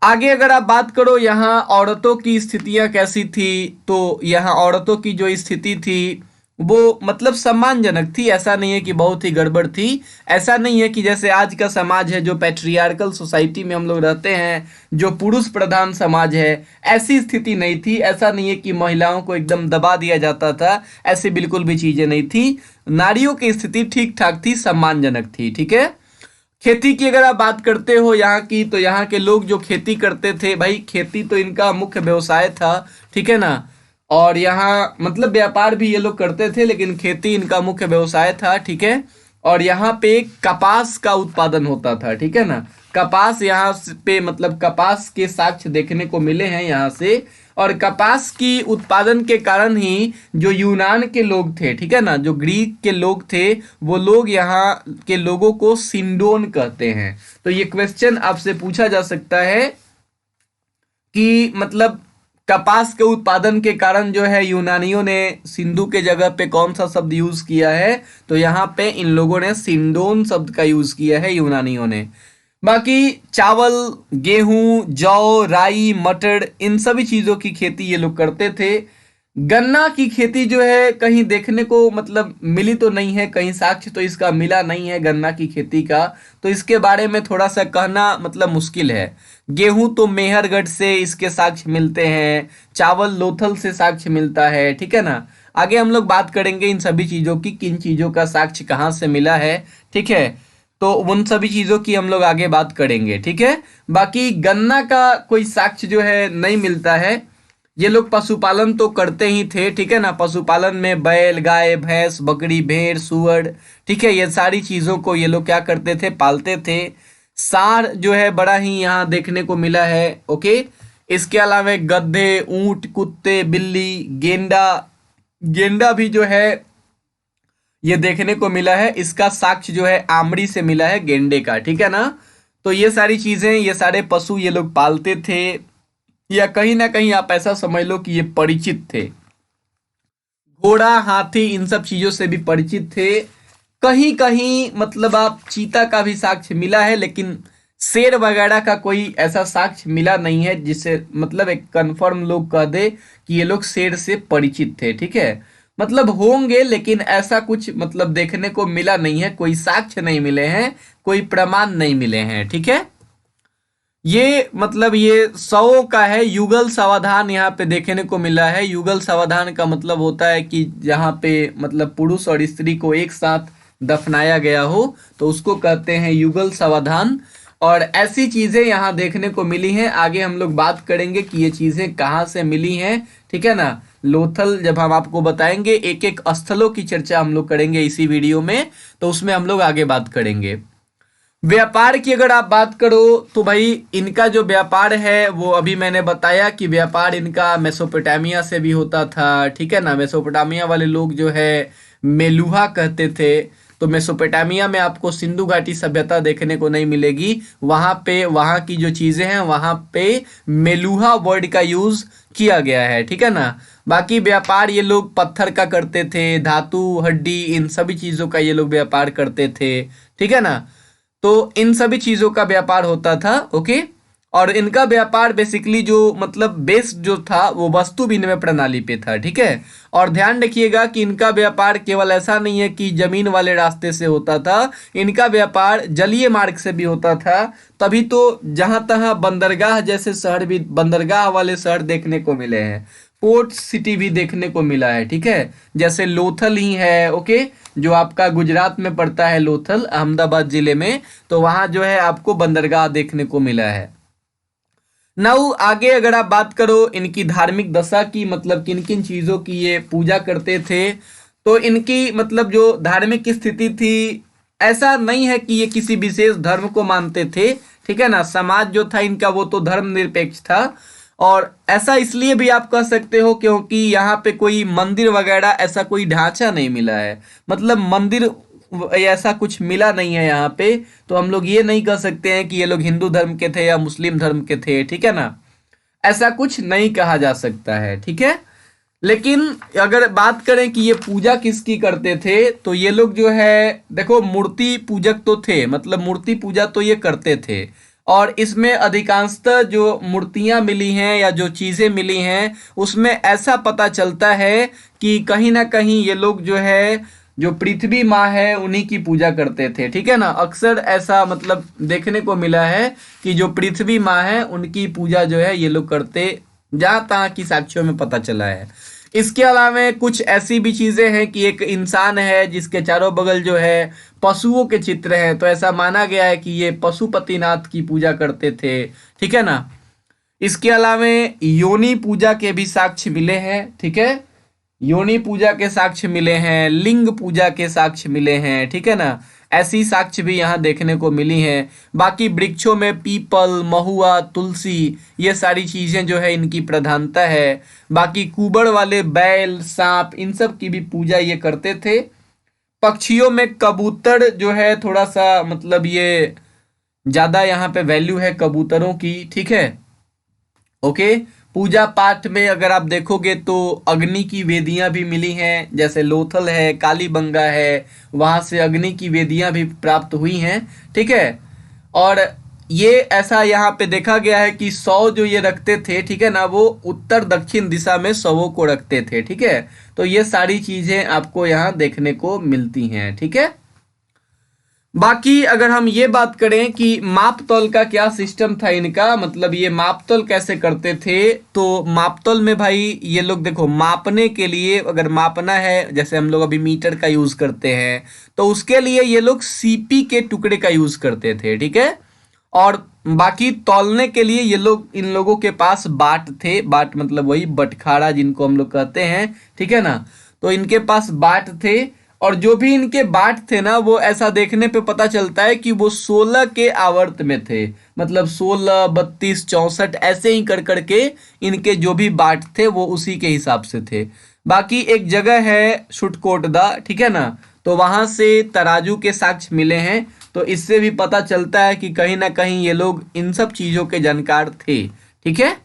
आगे अगर आप बात करो यहाँ औरतों की स्थितियां कैसी थी, तो यहाँ औरतों की जो स्थिति थी वो मतलब सम्मानजनक थी, ऐसा नहीं है कि बहुत ही गड़बड़ थी। ऐसा नहीं है कि जैसे आज का समाज है जो पैट्रियार्कल सोसाइटी में हम लोग रहते हैं, जो पुरुष प्रधान समाज है, ऐसी स्थिति नहीं थी। ऐसा नहीं है कि महिलाओं को एकदम दबा दिया जाता था, ऐसी बिल्कुल भी चीजें नहीं थी। नारियों की स्थिति ठीक ठाक थी, सम्मानजनक थी, ठीक है। खेती की अगर आप बात करते हो यहाँ की, तो यहाँ के लोग जो खेती करते थे, भाई खेती तो इनका मुख्य व्यवसाय था, ठीक है ना। और यहाँ मतलब व्यापार भी ये लोग करते थे, लेकिन खेती इनका मुख्य व्यवसाय था, ठीक है। और यहाँ पे कपास का उत्पादन होता था, ठीक है ना। कपास यहाँ पे मतलब कपास के साक्ष्य देखने को मिले हैं यहाँ से। और कपास की उत्पादन के कारण ही जो यूनान के लोग थे, ठीक है ना, जो ग्रीक के लोग थे, वो लोग यहाँ के लोगों को सिंडोन कहते हैं। तो ये क्वेश्चन आपसे पूछा जा सकता है कि मतलब कपास के उत्पादन के कारण जो है यूनानियों ने सिंधु के जगह पे कौन सा शब्द यूज किया है, तो यहाँ पे इन लोगों ने सिंडोन शब्द का यूज किया है यूनानियों ने। बाकी चावल, गेहूं, जौ, राई, मटर, इन सभी चीजों की खेती ये लोग करते थे। गन्ना की खेती जो है कहीं देखने को मतलब मिली तो नहीं है, कहीं साक्ष्य तो इसका मिला नहीं है गन्ना की खेती का, तो इसके बारे में थोड़ा सा कहना मतलब मुश्किल है। गेहूं तो मेहरगढ़ से इसके साक्ष्य मिलते हैं, चावल लोथल से साक्ष्य मिलता है, ठीक है ना। आगे हम लोग बात करेंगे इन सभी चीजों की, किन चीजों का साक्ष्य कहाँ से मिला है, ठीक है। तो उन सभी चीजों की हम लोग आगे बात करेंगे, ठीक है। बाकी गन्ना का कोई साक्ष्य जो है नहीं मिलता है। ये लोग पशुपालन तो करते ही थे, ठीक है ना। पशुपालन में बैल, गाय, भैंस, बकरी, भेड़, सूअर, ठीक है, ये सारी चीजों को ये लोग क्या करते थे, पालते थे। सांड जो है बड़ा ही यहाँ देखने को मिला है, ओके। इसके अलावा गधे, ऊंट, कुत्ते, बिल्ली, गेंडा, गेंडा भी जो है ये देखने को मिला है। इसका साक्ष्य जो है आमड़ी से मिला है, गेंडे का, ठीक है ना। तो ये सारी चीजें, ये सारे पशु ये लोग पालते थे, या कहीं ना कहीं आप ऐसा समझ लो कि ये परिचित थे। घोड़ा, हाथी, इन सब चीजों से भी परिचित थे। कहीं कहीं मतलब आप चीता का भी साक्ष्य मिला है, लेकिन शेर वगैरह का कोई ऐसा साक्ष्य मिला नहीं है जिससे मतलब एक कंफर्म लोग कह दे कि ये लोग शेर से परिचित थे, ठीक है। मतलब होंगे, लेकिन ऐसा कुछ मतलब देखने को मिला नहीं है, कोई साक्ष्य नहीं मिले हैं, कोई प्रमाण नहीं मिले हैं, ठीक है। ये मतलब ये 100 का है। युगल सावधान यहाँ पे देखने को मिला है। युगल सावधान का मतलब होता है कि जहाँ पे मतलब पुरुष और स्त्री को एक साथ दफनाया गया हो, तो उसको कहते हैं युगल सावधान। और ऐसी चीजें यहाँ देखने को मिली हैं। आगे हम लोग बात करेंगे कि ये चीजें कहाँ से मिली हैं, ठीक है ना। लोथल जब हम आपको बताएंगे, एक एक स्थलों की चर्चा हम लोग करेंगे इसी वीडियो में, तो उसमें हम लोग आगे बात करेंगे। व्यापार की अगर आप बात करो तो भाई इनका जो व्यापार है वो अभी मैंने बताया कि व्यापार इनका मेसोपोटामिया से भी होता था, ठीक है ना। मेसोपोटामिया वाले लोग जो है मेलुहा कहते थे। तो मेसोपोटामिया में आपको सिंधु घाटी सभ्यता देखने को नहीं मिलेगी, वहां पे वहां की जो चीजें हैं वहां पे मेलुहा वर्ड का यूज किया गया है, ठीक है ना। बाकी व्यापार ये लोग पत्थर का करते थे, धातु, हड्डी, इन सभी चीजों का ये लोग व्यापार करते थे, ठीक है ना। तो इन सभी चीजों का व्यापार होता था, ओके। और इनका व्यापार बेसिकली जो मतलब बेस जो था वो वस्तु विनिमय प्रणाली पे था, ठीक है। और ध्यान रखिएगा कि इनका व्यापार केवल ऐसा नहीं है कि जमीन वाले रास्ते से होता था, इनका व्यापार जलीय मार्ग से भी होता था। तभी तो जहां तहां बंदरगाह जैसे शहर भी, बंदरगाह वाले शहर देखने को मिले हैं, पोर्ट सिटी भी देखने को मिला है, ठीक है। जैसे लोथल ही है, ओके, जो आपका गुजरात में पड़ता है, लोथल अहमदाबाद जिले में, तो वहां जो है आपको बंदरगाह देखने को मिला है। नाउ आगे अगर आप बात करो इनकी धार्मिक दशा की, मतलब किन किन चीजों की ये पूजा करते थे, तो इनकी मतलब जो धार्मिक स्थिति थी, ऐसा नहीं है कि ये किसी विशेष धर्म को मानते थे, ठीक है ना। समाज जो था इनका वो तो धर्मनिरपेक्ष था। और ऐसा इसलिए भी आप कह सकते हो क्योंकि यहाँ पे कोई मंदिर वगैरह ऐसा कोई ढांचा नहीं मिला है, मतलब मंदिर ऐसा कुछ मिला नहीं है यहाँ पे। तो हम लोग ये नहीं कह सकते हैं कि ये लोग हिंदू धर्म के थे या मुस्लिम धर्म के थे, ठीक है ना, ऐसा कुछ नहीं कहा जा सकता है, ठीक है। लेकिन अगर बात करें कि ये पूजा किसकी करते थे, तो ये लोग जो है देखो मूर्ति पूजक तो थे, मतलब मूर्ति पूजा तो ये करते थे। और इसमें अधिकांशतः जो मूर्तियां मिली हैं या जो चीजें मिली हैं उसमें ऐसा पता चलता है कि कहीं ना कहीं ये लोग जो है जो पृथ्वी माँ है उन्हीं की पूजा करते थे, ठीक है ना। अक्सर ऐसा मतलब देखने को मिला है कि जो पृथ्वी माँ है उनकी पूजा जो है ये लोग करते, जहाँ तहाँ की साक्ष्यों में पता चला है। इसके अलावा कुछ ऐसी भी चीजें हैं कि एक इंसान है जिसके चारों बगल जो है पशुओं के चित्र हैं, तो ऐसा माना गया है कि ये पशुपतिनाथ की पूजा करते थे, ठीक है ना। इसके अलावा योनि पूजा के भी साक्ष्य मिले हैं, ठीक है, योनि पूजा के साक्ष्य मिले हैं, लिंग पूजा के साक्ष्य मिले हैं, ठीक है ना। ऐसी साक्ष्य भी यहाँ देखने को मिली हैं। बाकी वृक्षों में पीपल, महुआ, तुलसी, ये सारी चीजें जो है इनकी प्रधानता है। बाकी कुबड़ वाले बैल, सांप, इन सब की भी पूजा ये करते थे। पक्षियों में कबूतर जो है थोड़ा सा मतलब ये ज्यादा यहाँ पे वैल्यू है कबूतरों की, ठीक है, ओके। पूजा पाठ में अगर आप देखोगे तो अग्नि की वेदियां भी मिली हैं, जैसे लोथल है, कालीबंगा है, वहां से अग्नि की वेदियां भी प्राप्त हुई हैं, ठीक है। और ये ऐसा यहाँ पे देखा गया है कि शव जो ये रखते थे, ठीक है ना, वो उत्तर दक्षिण दिशा में शवों को रखते थे, ठीक है। तो ये सारी चीजें आपको यहाँ देखने को मिलती हैं, ठीक है। बाकी अगर हम ये बात करें कि माप तौल का क्या सिस्टम था इनका, मतलब ये माप तौल कैसे करते थे, तो माप तौल में भाई ये लोग देखो मापने के लिए, अगर मापना है जैसे हम लोग अभी मीटर का यूज करते हैं, तो उसके लिए ये लोग सीपी के टुकड़े का यूज करते थे, ठीक है। और बाकी तौलने के लिए ये लोग, इन लोगों के पास बाट थे, बाट मतलब वही बटखारा जिनको हम लोग कहते हैं, ठीक है ना। तो इनके पास बाट थे, और जो भी इनके बाट थे ना वो ऐसा देखने पे पता चलता है कि वो 16 के आवर्त में थे, मतलब 16, 32, 64 ऐसे ही कर करके इनके जो भी बाट थे वो उसी के हिसाब से थे। बाकी एक जगह है सुटकोटदा, ठीक है ना, तो वहां से तराजू के साक्ष्य मिले हैं, तो इससे भी पता चलता है कि कहीं ना कहीं ये लोग इन सब चीजों के जानकार थे, ठीक है।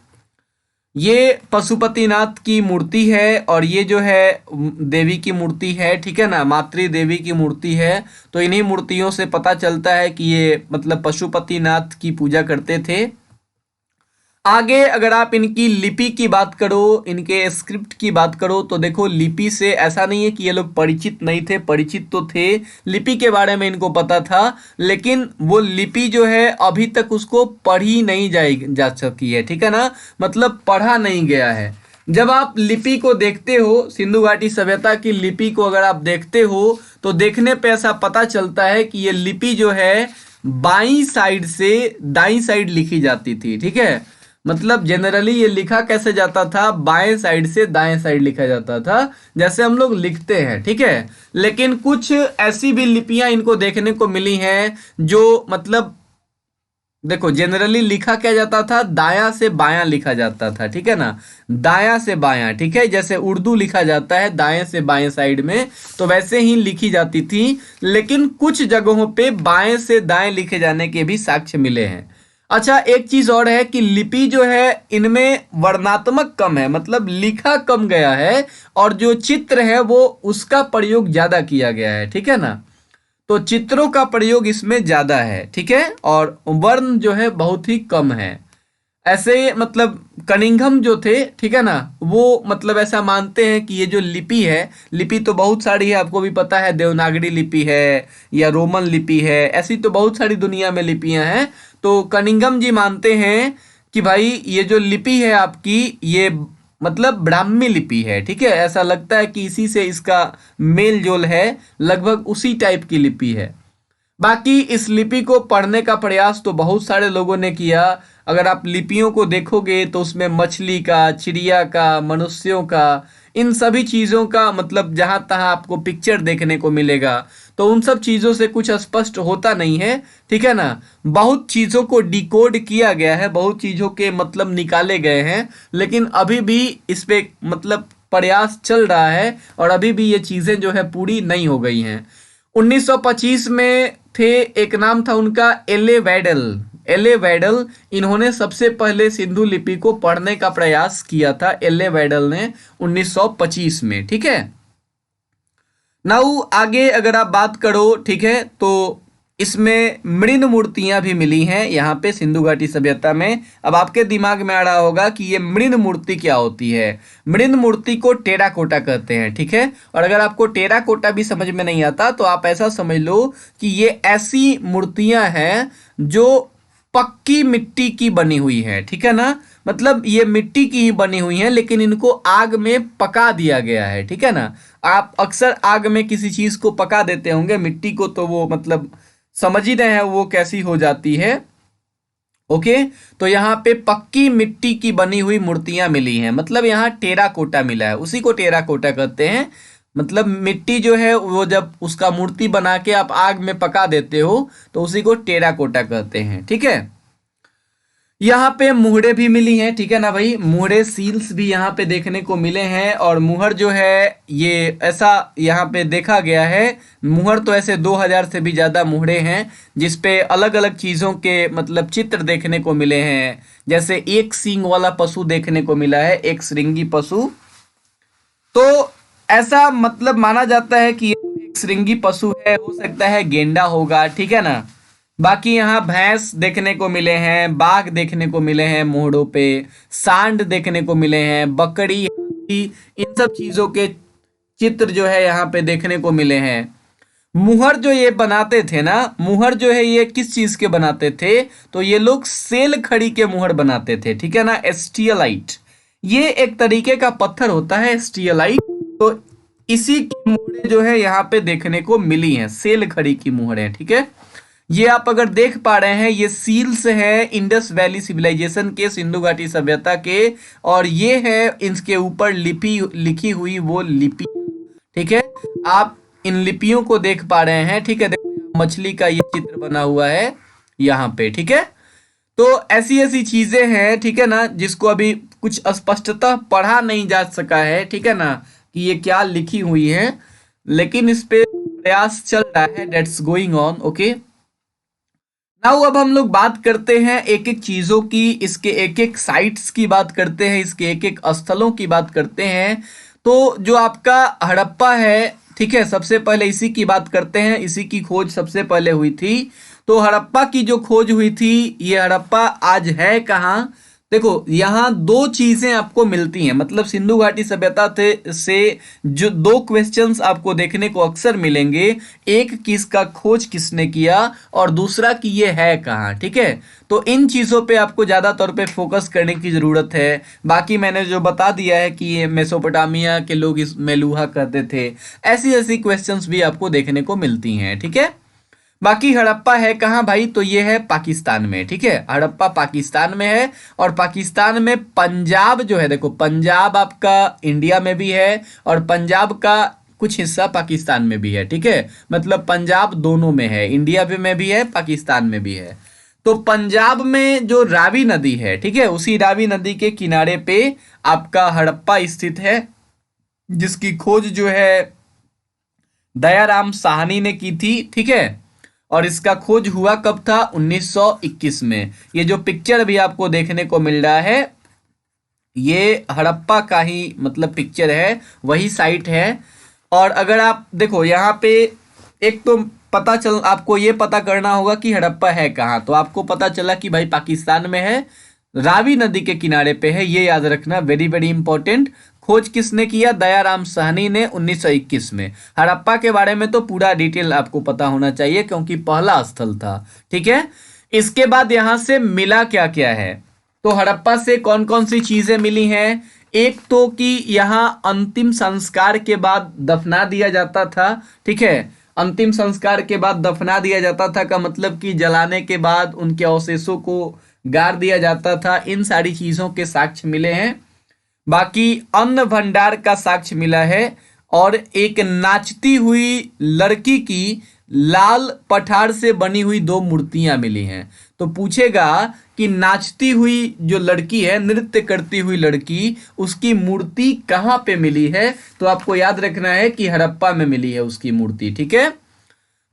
ये पशुपतिनाथ की मूर्ति है और ये जो है देवी की मूर्ति है, ठीक है ना, मातृ देवी की मूर्ति है। तो इन्हीं मूर्तियों से पता चलता है कि ये मतलब पशुपतिनाथ की पूजा करते थे। आगे अगर आप इनकी लिपि की बात करो, इनके स्क्रिप्ट की बात करो, तो देखो लिपि से ऐसा नहीं है कि ये लोग परिचित नहीं थे, परिचित तो थे, लिपि के बारे में इनको पता था, लेकिन वो लिपि जो है अभी तक उसको पढ़ी नहीं जा सकी है, ठीक है ना, मतलब पढ़ा नहीं गया है। जब आप लिपि को देखते हो, सिंधु घाटी सभ्यता की लिपि को अगर आप देखते हो, तो देखने पे ऐसा पता चलता है कि ये लिपि जो है बाईं साइड से दाईं साइड लिखी जाती थी, ठीक है। मतलब जनरली ये लिखा कैसे जाता था, बाएं साइड से दाएं साइड लिखा जाता था, जैसे हम लोग लिखते हैं, ठीक है। लेकिन कुछ ऐसी भी लिपियां इनको देखने को मिली हैं जो मतलब देखो जनरली लिखा क्या जाता था, दायां से बायां लिखा जाता था, ठीक है ना, दायां से बायां, ठीक है। जैसे उर्दू लिखा जाता है दाएं से बाएं साइड में, तो वैसे ही लिखी जाती थी। लेकिन कुछ जगहों पे बाएं से दाएं लिखे जाने के भी साक्ष्य मिले हैं। अच्छा, एक चीज और है कि लिपि जो है इनमें वर्णात्मक कम है, मतलब लिखा कम गया है, और जो चित्र है वो उसका प्रयोग ज्यादा किया गया है, ठीक है ना। तो चित्रों का प्रयोग इसमें ज्यादा है, ठीक है, और वर्ण जो है बहुत ही कम है। ऐसे मतलब कनिंघम जो थे, ठीक है ना, वो मतलब ऐसा मानते हैं कि ये जो लिपि है, लिपि तो बहुत सारी है, आपको भी पता है, देवनागरी लिपि है या रोमन लिपि है, ऐसी तो बहुत सारी दुनिया में लिपियां हैं। तो कनिंघम जी मानते हैं कि भाई ये जो लिपि है आपकी, ये मतलब ब्राह्मी लिपि है, ठीक है, ऐसा लगता है कि इसी से इसका मेल जोल है, लगभग उसी टाइप की लिपि है। बाकी इस लिपि को पढ़ने का प्रयास तो बहुत सारे लोगों ने किया। अगर आप लिपियों को देखोगे तो उसमें मछली का, चिड़िया का, मनुष्यों का, इन सभी चीज़ों का मतलब जहाँ तहाँ आपको पिक्चर देखने को मिलेगा। तो उन सब चीज़ों से कुछ स्पष्ट होता नहीं है, ठीक है ना। बहुत चीज़ों को डिकोड किया गया है, बहुत चीज़ों के मतलब निकाले गए हैं, लेकिन अभी भी इस पे मतलब प्रयास चल रहा है और अभी भी ये चीज़ें जो है पूरी नहीं हो गई हैं। 1925 में थे, एक नाम था उनका एले वैडल। एले वैडल, इन्होंने सबसे पहले सिंधु लिपि को पढ़ने का प्रयास किया था, एले वैडल ने 1925 में, ठीक है। नाउ आगे अगर आप बात करो, ठीक है, तो इसमें मृण मूर्तियां भी मिली हैं यहाँ पे सिंधु घाटी सभ्यता में। अब आपके दिमाग में आ रहा होगा कि ये मृण मूर्ति क्या होती है। मृण मूर्ति को टेराकोटा कहते हैं, ठीक है। और अगर आपको टेराकोटा भी समझ में नहीं आता तो आप ऐसा समझ लो कि ये ऐसी मूर्तियां हैं जो पक्की मिट्टी की बनी हुई है, ठीक है ना। मतलब ये मिट्टी की ही बनी हुई है, लेकिन इनको आग में पका दिया गया है, ठीक है ना। आप अक्सर आग में किसी चीज को पका देते होंगे, मिट्टी को, तो वो मतलब समझ ही रहे हैं वो कैसी हो जाती है। ओके, तो यहाँ पे पक्की मिट्टी की बनी हुई मूर्तियां मिली हैं, मतलब यहाँ टेराकोटा मिला है, उसी को टेराकोटा कहते हैं। मतलब मिट्टी जो है वो जब उसका मूर्ति बना के आप आग में पका देते हो तो उसी को टेराकोटा कहते हैं, ठीक है। यहाँ पे मुहरे भी मिली हैं, ठीक है ना भाई, मुहरे सील्स भी यहाँ पे देखने को मिले हैं। और मुहर जो है ये ऐसा यहाँ पे देखा गया है, मुहर तो ऐसे 2000 से भी ज़्यादा मुहरे हैं जिसपे अलग अलग चीज़ों के मतलब चित्र देखने को मिले हैं। जैसे एक सींग वाला पशु देखने को मिला है, एक श्रृंगी पशु। तो ऐसा मतलब माना जाता है कि ये एक श्रृंगी पशु है, हो सकता है गेंडा होगा, ठीक है ना। बाकी यहाँ भैंस देखने को मिले हैं, बाघ देखने को मिले हैं मोहड़ों पे, सांड देखने को मिले हैं, बकरी, हाथी, इन सब चीजों के चित्र जो है यहाँ पे देखने को मिले हैं। मुहर जो ये बनाते थे ना, मुहर जो है ये किस चीज के बनाते थे, तो ये लोग सेल खड़ी के मुहर बनाते थे, ठीक है ना, स्टीयलाइट। ये एक तरीके का पत्थर होता है स्टीयलाइट। तो इसी की मुहरें जो है यहाँ पे देखने को मिली हैं, सेल खड़ी की मुहरें, ठीक है। ये आप अगर देख पा रहे हैं, ये सील्स है इंडस वैली सिविलाइजेशन के, सिंधु घाटी सभ्यता के। और ये है इनके ऊपर लिपि लिखी हुई वो लिपि, ठीक है। आप इन लिपियों को देख पा रहे हैं, ठीक है। देखो मछली का ये चित्र बना हुआ है यहाँ पे, ठीक है। तो ऐसी ऐसी चीजें हैं, ठीक है ना, जिसको अभी कुछ स्पष्टता पढ़ा नहीं जा सका है, ठीक है ना, कि ये क्या लिखी हुई है। लेकिन इस पे प्रयास चल रहा है, that's going on, okay. Now अब हम लोग बात करते हैं एक एक चीजों की, इसके एक एक साइट्स की बात करते हैं, इसके एक एक स्थलों की बात करते हैं। तो जो आपका हड़प्पा है, ठीक है, सबसे पहले इसी की बात करते हैं, इसी की खोज सबसे पहले हुई थी। तो हड़प्पा की जो खोज हुई थी, ये हड़प्पा आज है कहाँ। देखो यहाँ दो चीजें आपको मिलती हैं, मतलब सिंधु घाटी सभ्यता से जो दो क्वेश्चंस आपको देखने को अक्सर मिलेंगे, एक कि इसका खोज किसने किया और दूसरा कि ये है कहाँ, ठीक है। तो इन चीजों पे आपको ज्यादा तौर पे फोकस करने की जरूरत है। बाकी मैंने जो बता दिया है कि ये मेसोपोटामिया के लोग इस मेलुहा कहते थे, ऐसी ऐसी क्वेश्चंस भी आपको देखने को मिलती हैं, ठीक है। बाकी हड़प्पा है कहाँ भाई, तो ये है पाकिस्तान में, ठीक है। हड़प्पा पाकिस्तान में है। और पाकिस्तान में पंजाब जो है, देखो पंजाब आपका इंडिया में भी है और पंजाब का कुछ हिस्सा पाकिस्तान में भी है, ठीक है। मतलब पंजाब दोनों में है, इंडिया में भी है, पाकिस्तान में भी है। तो पंजाब में जो रावी नदी है, ठीक है, उसी रावी नदी के किनारे पे आपका हड़प्पा स्थित है, जिसकी खोज जो है दयाराम साहनी ने की थी, ठीक है। और इसका खोज हुआ कब था, 1921 में। ये जो पिक्चर भी आपको देखने को मिल रहा है, ये हड़प्पा का ही मतलब पिक्चर है, वही साइट है। और अगर आप देखो यहाँ पे, एक तो पता चल, आपको ये पता करना होगा कि हड़प्पा है कहाँ, तो आपको पता चला कि भाई पाकिस्तान में है। रावी नदी के किनारे पे है, ये याद रखना, वेरी वेरी इंपॉर्टेंट। खोज किसने किया? दयाराम साहनी ने 1921 में। हड़प्पा के बारे में तो पूरा डिटेल आपको पता होना चाहिए क्योंकि पहला स्थल था, ठीक है। इसके बाद यहां से मिला क्या क्या है, तो हड़प्पा से कौन कौन सी चीजें मिली हैं? एक तो कि यहाँ अंतिम संस्कार के बाद दफना दिया जाता था, ठीक है। अंतिम संस्कार के बाद दफना दिया जाता था का मतलब कि जलाने के बाद उनके अवशेषों को गाड़ दिया जाता था। इन सारी चीजों के साक्ष्य मिले हैं। बाकी अन्न भंडार का साक्ष्य मिला है और एक नाचती हुई लड़की की लाल पठार से बनी हुई 2 मूर्तियां मिली हैं। तो पूछेगा कि नाचती हुई जो लड़की है, नृत्य करती हुई लड़की, उसकी मूर्ति कहाँ पे मिली है? तो आपको याद रखना है कि हड़प्पा में मिली है उसकी मूर्ति, ठीक है।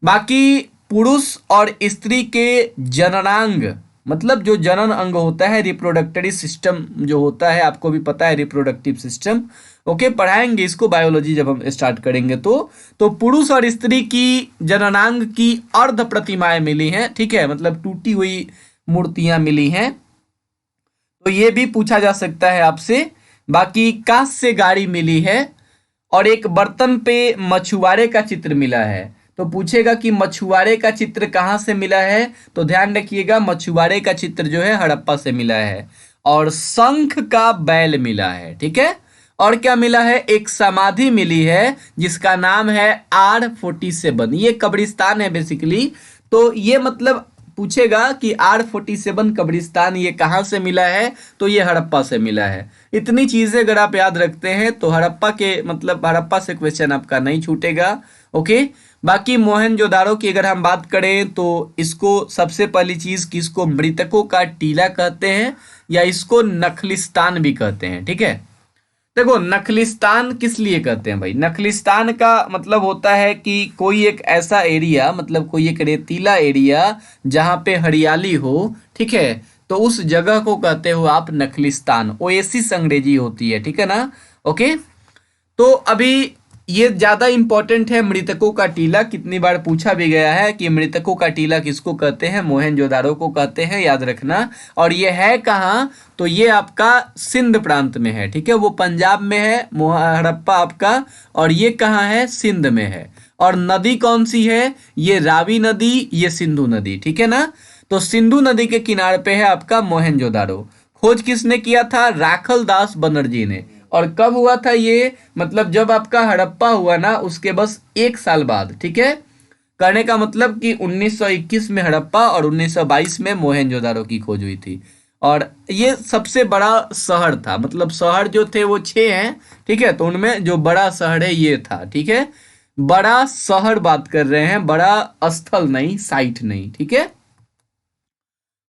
बाकी पुरुष और स्त्री के जननांग, मतलब जो जनन अंग होता है, रिप्रोडक्टरी सिस्टम जो होता है, आपको भी पता है रिप्रोडक्टिव सिस्टम, ओके, पढ़ाएंगे इसको बायोलॉजी जब हम स्टार्ट करेंगे। तो पुरुष और स्त्री की जननांग की अर्ध प्रतिमाएं मिली हैं, ठीक है, मतलब टूटी हुई मूर्तियां मिली हैं। तो ये भी पूछा जा सकता है आपसे। बाकी कांस्य गाड़ी मिली है और एक बर्तन पे मछुआरे का चित्र मिला है। तो पूछेगा कि मछुआरे का चित्र कहाँ से मिला है? तो ध्यान रखिएगा, मछुआरे का चित्र जो है हड़प्पा से मिला है। और शंख का बैल मिला है, ठीक है। और क्या मिला है? एक समाधि मिली है जिसका नाम है R47। ये कब्रिस्तान है बेसिकली। तो ये मतलब पूछेगा कि R47 कब्रिस्तान ये कहाँ से मिला है? तो ये हड़प्पा से मिला है। इतनी चीजें अगर आप याद रखते हैं तो हड़प्पा के मतलब हड़प्पा से क्वेश्चन आपका नहीं छूटेगा, ओके। बाकी मोहनजोदाड़ो की अगर हम बात करें तो इसको सबसे पहली चीज कि इसको मृतकों का टीला कहते हैं या इसको नखलिस्तान भी कहते हैं, ठीक है। देखो नखलिस्तान किस लिए कहते हैं भाई? नखलिस्तान का मतलब होता है कि कोई एक ऐसा एरिया, मतलब कोई एक रेतीला एरिया जहां पे हरियाली हो, ठीक है, तो उस जगह को कहते हो आप नखलिस्तान। ओएसिस अंग्रेजी होती है, ठीक है ना, ओके। तो अभी ये ज्यादा इंपॉर्टेंट है, मृतकों का टीला कितनी बार पूछा भी गया है कि मृतकों का टीला किसको कहते हैं? मोहनजोदाड़ो को कहते हैं, याद रखना। और ये है कहाँ? तो ये आपका सिंध प्रांत में है, ठीक है, वो पंजाब में है हड़प्पा आपका, और ये कहाँ है? सिंध में है। और नदी कौन सी है? ये रावी नदी, ये सिंधु नदी, ठीक है ना। तो सिंधु नदी के किनारे पे है आपका मोहनजोदाड़ो। खोज किसने किया था? राखल दास बनर्जी ने। और कब हुआ था ये? मतलब जब आपका हड़प्पा हुआ ना उसके बस 1 साल बाद, ठीक है। करने का मतलब कि 1921 में हड़प्पा और 1922 में मोहनजोदाड़ो की खोज हुई थी। और ये सबसे बड़ा शहर था, मतलब शहर जो थे वो 6 हैं, ठीक है, तो उनमें जो बड़ा शहर है ये था, ठीक है। बड़ा शहर बात कर रहे हैं, बड़ा स्थल नहीं, साइट नहीं, ठीक है।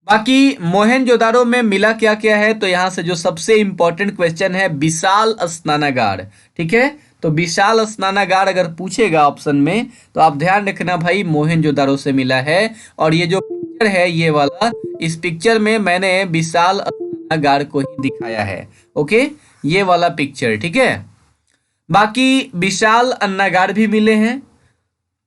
बाकी मोहनजोदाड़ो में मिला क्या क्या है? तो यहां से जो सबसे इंपॉर्टेंट क्वेश्चन है, विशाल स्नानागार, ठीक है। तो विशाल स्नानागार अगर पूछेगा ऑप्शन में तो आप ध्यान रखना भाई, मोहनजोदाड़ो से मिला है। और ये जो पिक्चर है ये वाला, इस पिक्चर में मैंने विशाल स्नानागार को ही दिखाया है, ओके, ये वाला पिक्चर, ठीक है। बाकी विशाल अन्नागार भी मिले हैं।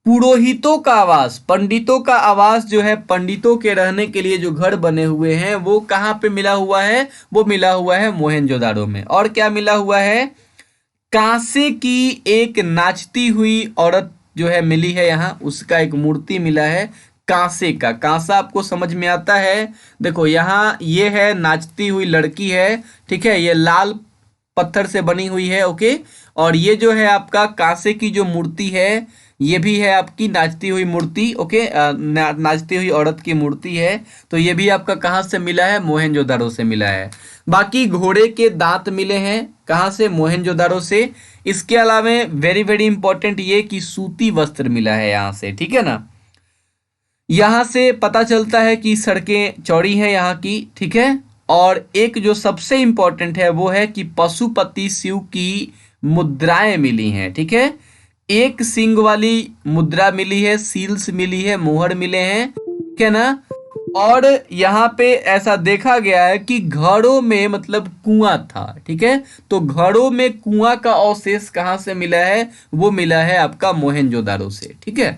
पुरोहितों का आवास, पंडितों का आवास जो है, पंडितों के रहने के लिए जो घर बने हुए हैं वो कहाँ पे मिला हुआ है? वो मिला हुआ है मोहनजोदाड़ो में। और क्या मिला हुआ है? कांसे की एक नाचती हुई औरत जो है मिली है यहाँ, उसका एक मूर्ति मिला है कांसे का। कांसा आपको समझ में आता है? देखो यहाँ ये है नाचती हुई लड़की है, ठीक है, ये लाल पत्थर से बनी हुई है, ओके। और ये जो है आपका कांसे की जो मूर्ति है ये भी है आपकी नाचती हुई मूर्ति, ओके, नाचती हुई औरत की मूर्ति है। तो ये भी आपका कहाँ से मिला है? मोहनजोदाड़ो से मिला है। बाकी घोड़े के दांत मिले हैं कहाँ से? मोहनजोदाड़ो से। इसके अलावा वेरी वेरी इंपॉर्टेंट ये कि सूती वस्त्र मिला है यहाँ से, ठीक है ना। यहाँ से पता चलता है कि सड़कें चौड़ी हैं यहाँ की, ठीक है। और एक जो सबसे इंपॉर्टेंट है वो है कि पशुपति शिव की मुद्राएं मिली हैं, ठीक है। एक सिंग वाली मुद्रा मिली है, सील्स मिली है, मोहर मिले हैं, ठीक है ना। और यहाँ पे ऐसा देखा गया है कि घरों में मतलब कुआं था, ठीक है। तो घरों में कुआं का अवशेष कहाँ से मिला है? वो मिला है आपका मोहनजोदाड़ो से, ठीक है।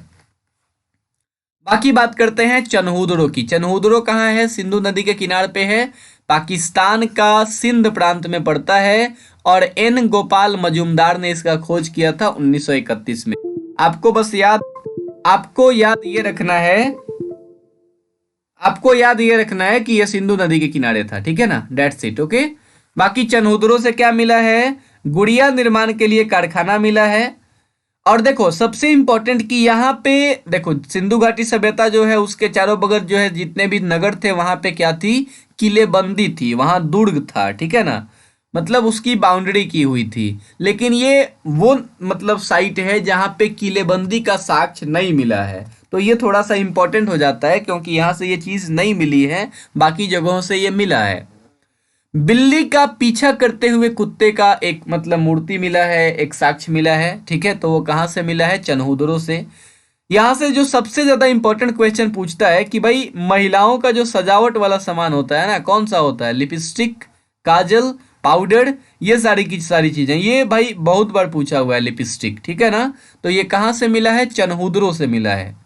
बाकी बात करते हैं चनहुदरो की। चनहुदरो कहाँ है? सिंधु नदी के किनारे पे है। पाकिस्तान का सिंध प्रांत में पड़ता है और एन गोपाल मजूमदार ने इसका खोज किया था 1931 में। आपको याद ये रखना है कि यह सिंधु नदी के किनारे था, ठीक है ना, डेट्स इट। ओके, बाकी चनहुदरों से क्या मिला है, गुड़िया निर्माण के लिए कारखाना मिला है। और देखो सबसे इंपॉर्टेंट कि यहाँ पे देखो सिंधु घाटी सभ्यता जो है उसके चारों बगल जो है जितने भी नगर थे वहां पे क्या थी, किलेबंदी थी, वहां दुर्ग था, ठीक है ना, मतलब उसकी बाउंड्री की हुई थी। लेकिन ये वो मतलब साइट है जहाँ पे किलेबंदी का साक्ष्य नहीं मिला है, तो ये थोड़ा सा इंपॉर्टेंट हो जाता है क्योंकि यहाँ से ये चीज नहीं मिली है, बाकी जगहों से ये मिला है। बिल्ली का पीछा करते हुए कुत्ते का एक मतलब मूर्ति मिला है, एक साक्ष्य मिला है, ठीक है, तो वो कहाँ से मिला है, चनहुदरों से। यहाँ से जो सबसे ज्यादा इंपॉर्टेंट क्वेश्चन पूछता है कि भाई महिलाओं का जो सजावट वाला सामान होता है ना, कौन सा होता है, लिपस्टिक, काजल, पाउडर, ये सारी की सारी चीजें, ये भाई बहुत बार पूछा हुआ है लिपस्टिक, ठीक है ना, तो ये कहाँ से मिला है, चनहुदरों से मिला है।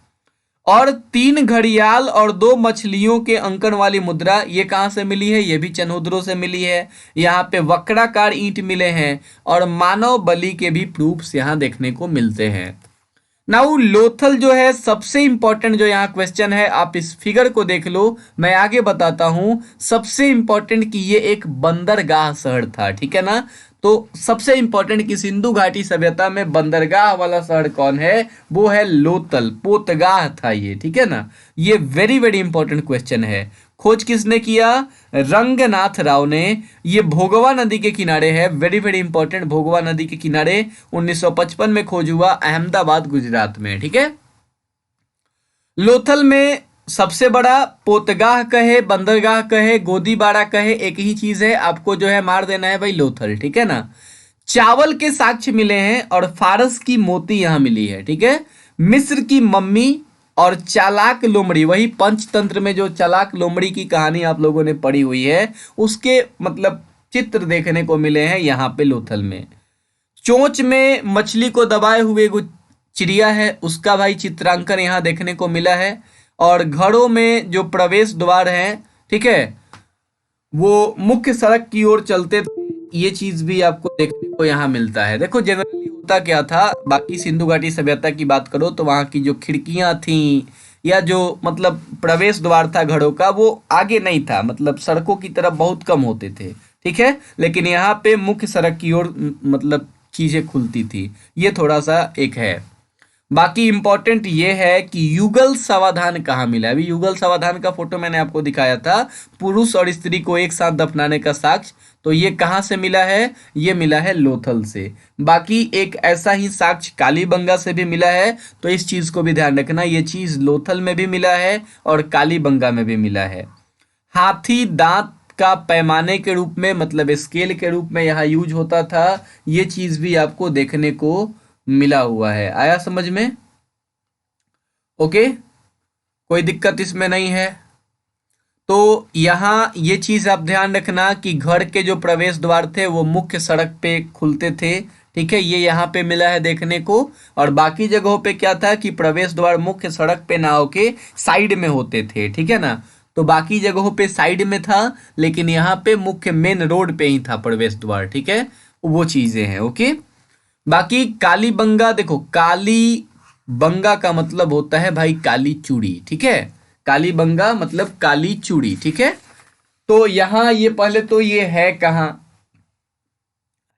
और 3 घड़ियाल और 2 मछलियों के अंकन वाली मुद्रा ये कहाँ से मिली है, ये भी चनहुदरों से मिली है। यहाँ पे वक्राकार ईंट मिले हैं और मानव बलि के भी प्रूफ्स यहाँ देखने को मिलते हैं। नाउ लोथल जो है सबसे इंपॉर्टेंट जो यहाँ क्वेश्चन है, आप इस फिगर को देख लो, मैं आगे बताता हूं। सबसे इंपॉर्टेंट कि ये एक बंदरगाह शहर था, ठीक है ना, तो सबसे इंपॉर्टेंट कि सिंधु घाटी सभ्यता में बंदरगाह वाला शहर कौन है, वो है लोथल, पोतगाह था ये, ठीक है ना। ये वेरी वेरी इंपॉर्टेंट क्वेश्चन है। खोज किसने किया, रंगनाथ राव ने। ये भोगवा नदी के किनारे है, वेरी वेरी इंपॉर्टेंट, भोगवा नदी के किनारे 1955 में खोज हुआ, अहमदाबाद गुजरात में, ठीक है। लोथल में सबसे बड़ा पोतगाह कहे, बंदरगाह कहे, गोदीबाड़ा कहे, एक ही चीज है, आपको जो है मार देना है भाई लोथल, ठीक है ना। चावल के साक्ष्य मिले हैं और फारस की मोती यहां मिली है, ठीक है। मिस्र की मम्मी और चालाक लोमड़ी, वही पंचतंत्र में जो चालाक लोमड़ी की कहानी आप लोगों ने पढ़ी हुई है, उसके मतलब चित्र देखने को मिले हैं यहाँ पे लोथल में। चोंच में मछली को दबाए हुए चिड़िया है, उसका भाई चित्रांकन यहाँ देखने को मिला है। और घरों में जो प्रवेश द्वार हैं, ठीक है, वो मुख्य सड़क की ओर चलते थे, ये चीज भी आपको देखने को यहाँ मिलता है। देखो जनरली होता क्या था, बाकी सिंधु घाटी सभ्यता की बात करो तो वहाँ की जो खिड़कियां थी या जो मतलब प्रवेश द्वार था घरों का, वो आगे नहीं था, मतलब सड़कों की तरफ बहुत कम होते थे, ठीक है। लेकिन यहाँ पे मुख्य सड़क की ओर मतलब चीजें खुलती थी, ये थोड़ा सा एक है। बाकी इंपॉर्टेंट ये है कि युगल समाधान कहाँ मिला। अभी युगल समाधान का फोटो मैंने आपको दिखाया था, पुरुष और स्त्री को एक साथ दफनाने का साक्ष्य, तो ये कहाँ से मिला है, ये मिला है लोथल से। बाकी एक ऐसा ही साक्ष्य कालीबंगा से भी मिला है, तो इस चीज को भी ध्यान रखना, ये चीज लोथल में भी मिला है और कालीबंगा में भी मिला है। हाथी दांत का पैमाने के रूप में मतलब स्केल के रूप में यहाँ यूज होता था, ये चीज भी आपको देखने को मिला हुआ है। आया समझ में, ओके, कोई दिक्कत इसमें नहीं है। तो यहाँ ये चीज आप ध्यान रखना कि घर के जो प्रवेश द्वार थे वो मुख्य सड़क पे खुलते थे, ठीक है, ये यहाँ पे मिला है देखने को। और बाकी जगहों पे क्या था कि प्रवेश द्वार मुख्य सड़क पे ना होके साइड में होते थे, ठीक है ना, तो बाकी जगहों पे साइड में था, लेकिन यहाँ पे मुख्य मेन रोड पे ही था प्रवेश द्वार, ठीक है, वो चीजें हैं, ओके। बाकी कालीबंगा, देखो कालीबंगा का मतलब होता है भाई काली चूड़ी, ठीक है, कालीबंगा मतलब काली चूड़ी, ठीक है। तो यहाँ ये पहले तो ये है कहाँ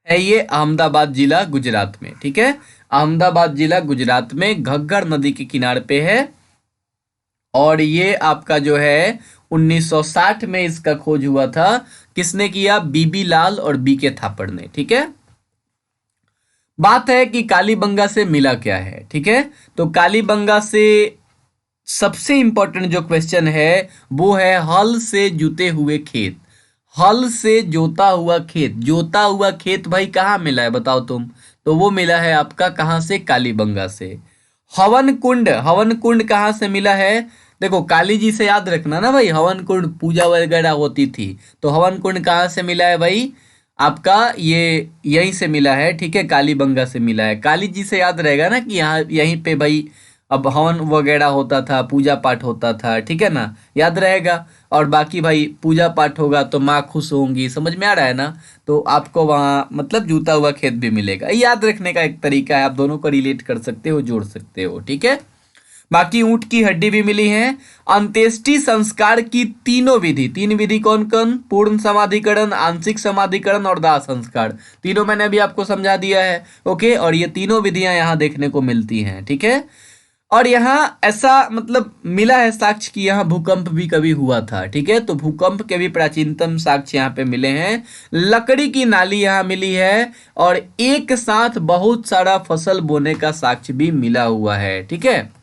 है, ये अहमदाबाद जिला गुजरात में, ठीक है, अहमदाबाद जिला गुजरात में घग्गर नदी के किनारे पे है। और ये आपका जो है 1960 में इसका खोज हुआ था, किसने किया, बीबी लाल और बीके थापड़ ने, ठीक है। बात है कि कालीबंगा से मिला क्या है, ठीक है, तो कालीबंगा से सबसे इंपॉर्टेंट जो क्वेश्चन है वो है हल से जुते हुए खेत। हल से जोता हुआ खेत भाई कहाँ मिला है बताओ तुम, तो वो मिला है आपका कहाँ से, कालीबंगा से। हवन कुंड कहाँ से मिला है, देखो काली जी से याद रखना ना भाई, हवन कुंड पूजा वगैरह होती थी, तो हवन कुंड कहाँ से मिला है भाई, आपका ये यहीं से मिला है, ठीक है, कालीबंगा से मिला है। काली जी से याद रहेगा ना कि यहाँ यहीं पे भाई अब हवन वगैरह होता था, पूजा पाठ होता था, ठीक है ना, याद रहेगा। और बाकी भाई पूजा पाठ होगा तो माँ खुश होंगी, समझ में आ रहा है ना। तो आपको वहाँ मतलब जूता हुआ खेत भी मिलेगा, याद रखने का एक तरीका है, आप दोनों को रिलेट कर सकते हो, जोड़ सकते हो, ठीक है। बाकी ऊंट की हड्डी भी मिली है। अंत्येष्टि संस्कार की तीनों विधि, तीन विधि कौन कौन, पूर्ण समाधिकरण, आंशिक समाधिकरण और दाह संस्कार, तीनों मैंने अभी आपको समझा दिया है। ओके, और ये तीनों विधियां यहाँ देखने को मिलती हैं, ठीक है। और यहाँ ऐसा मतलब मिला है साक्ष्य कि यहाँ भूकंप भी कभी हुआ था, ठीक है। तो भूकंप के भी प्राचीनतम साक्ष्य यहाँ पे मिले हैं। लकड़ी की नाली यहाँ मिली है, और एक साथ बहुत सारा फसल बोने का साक्ष्य भी मिला हुआ है, ठीक है।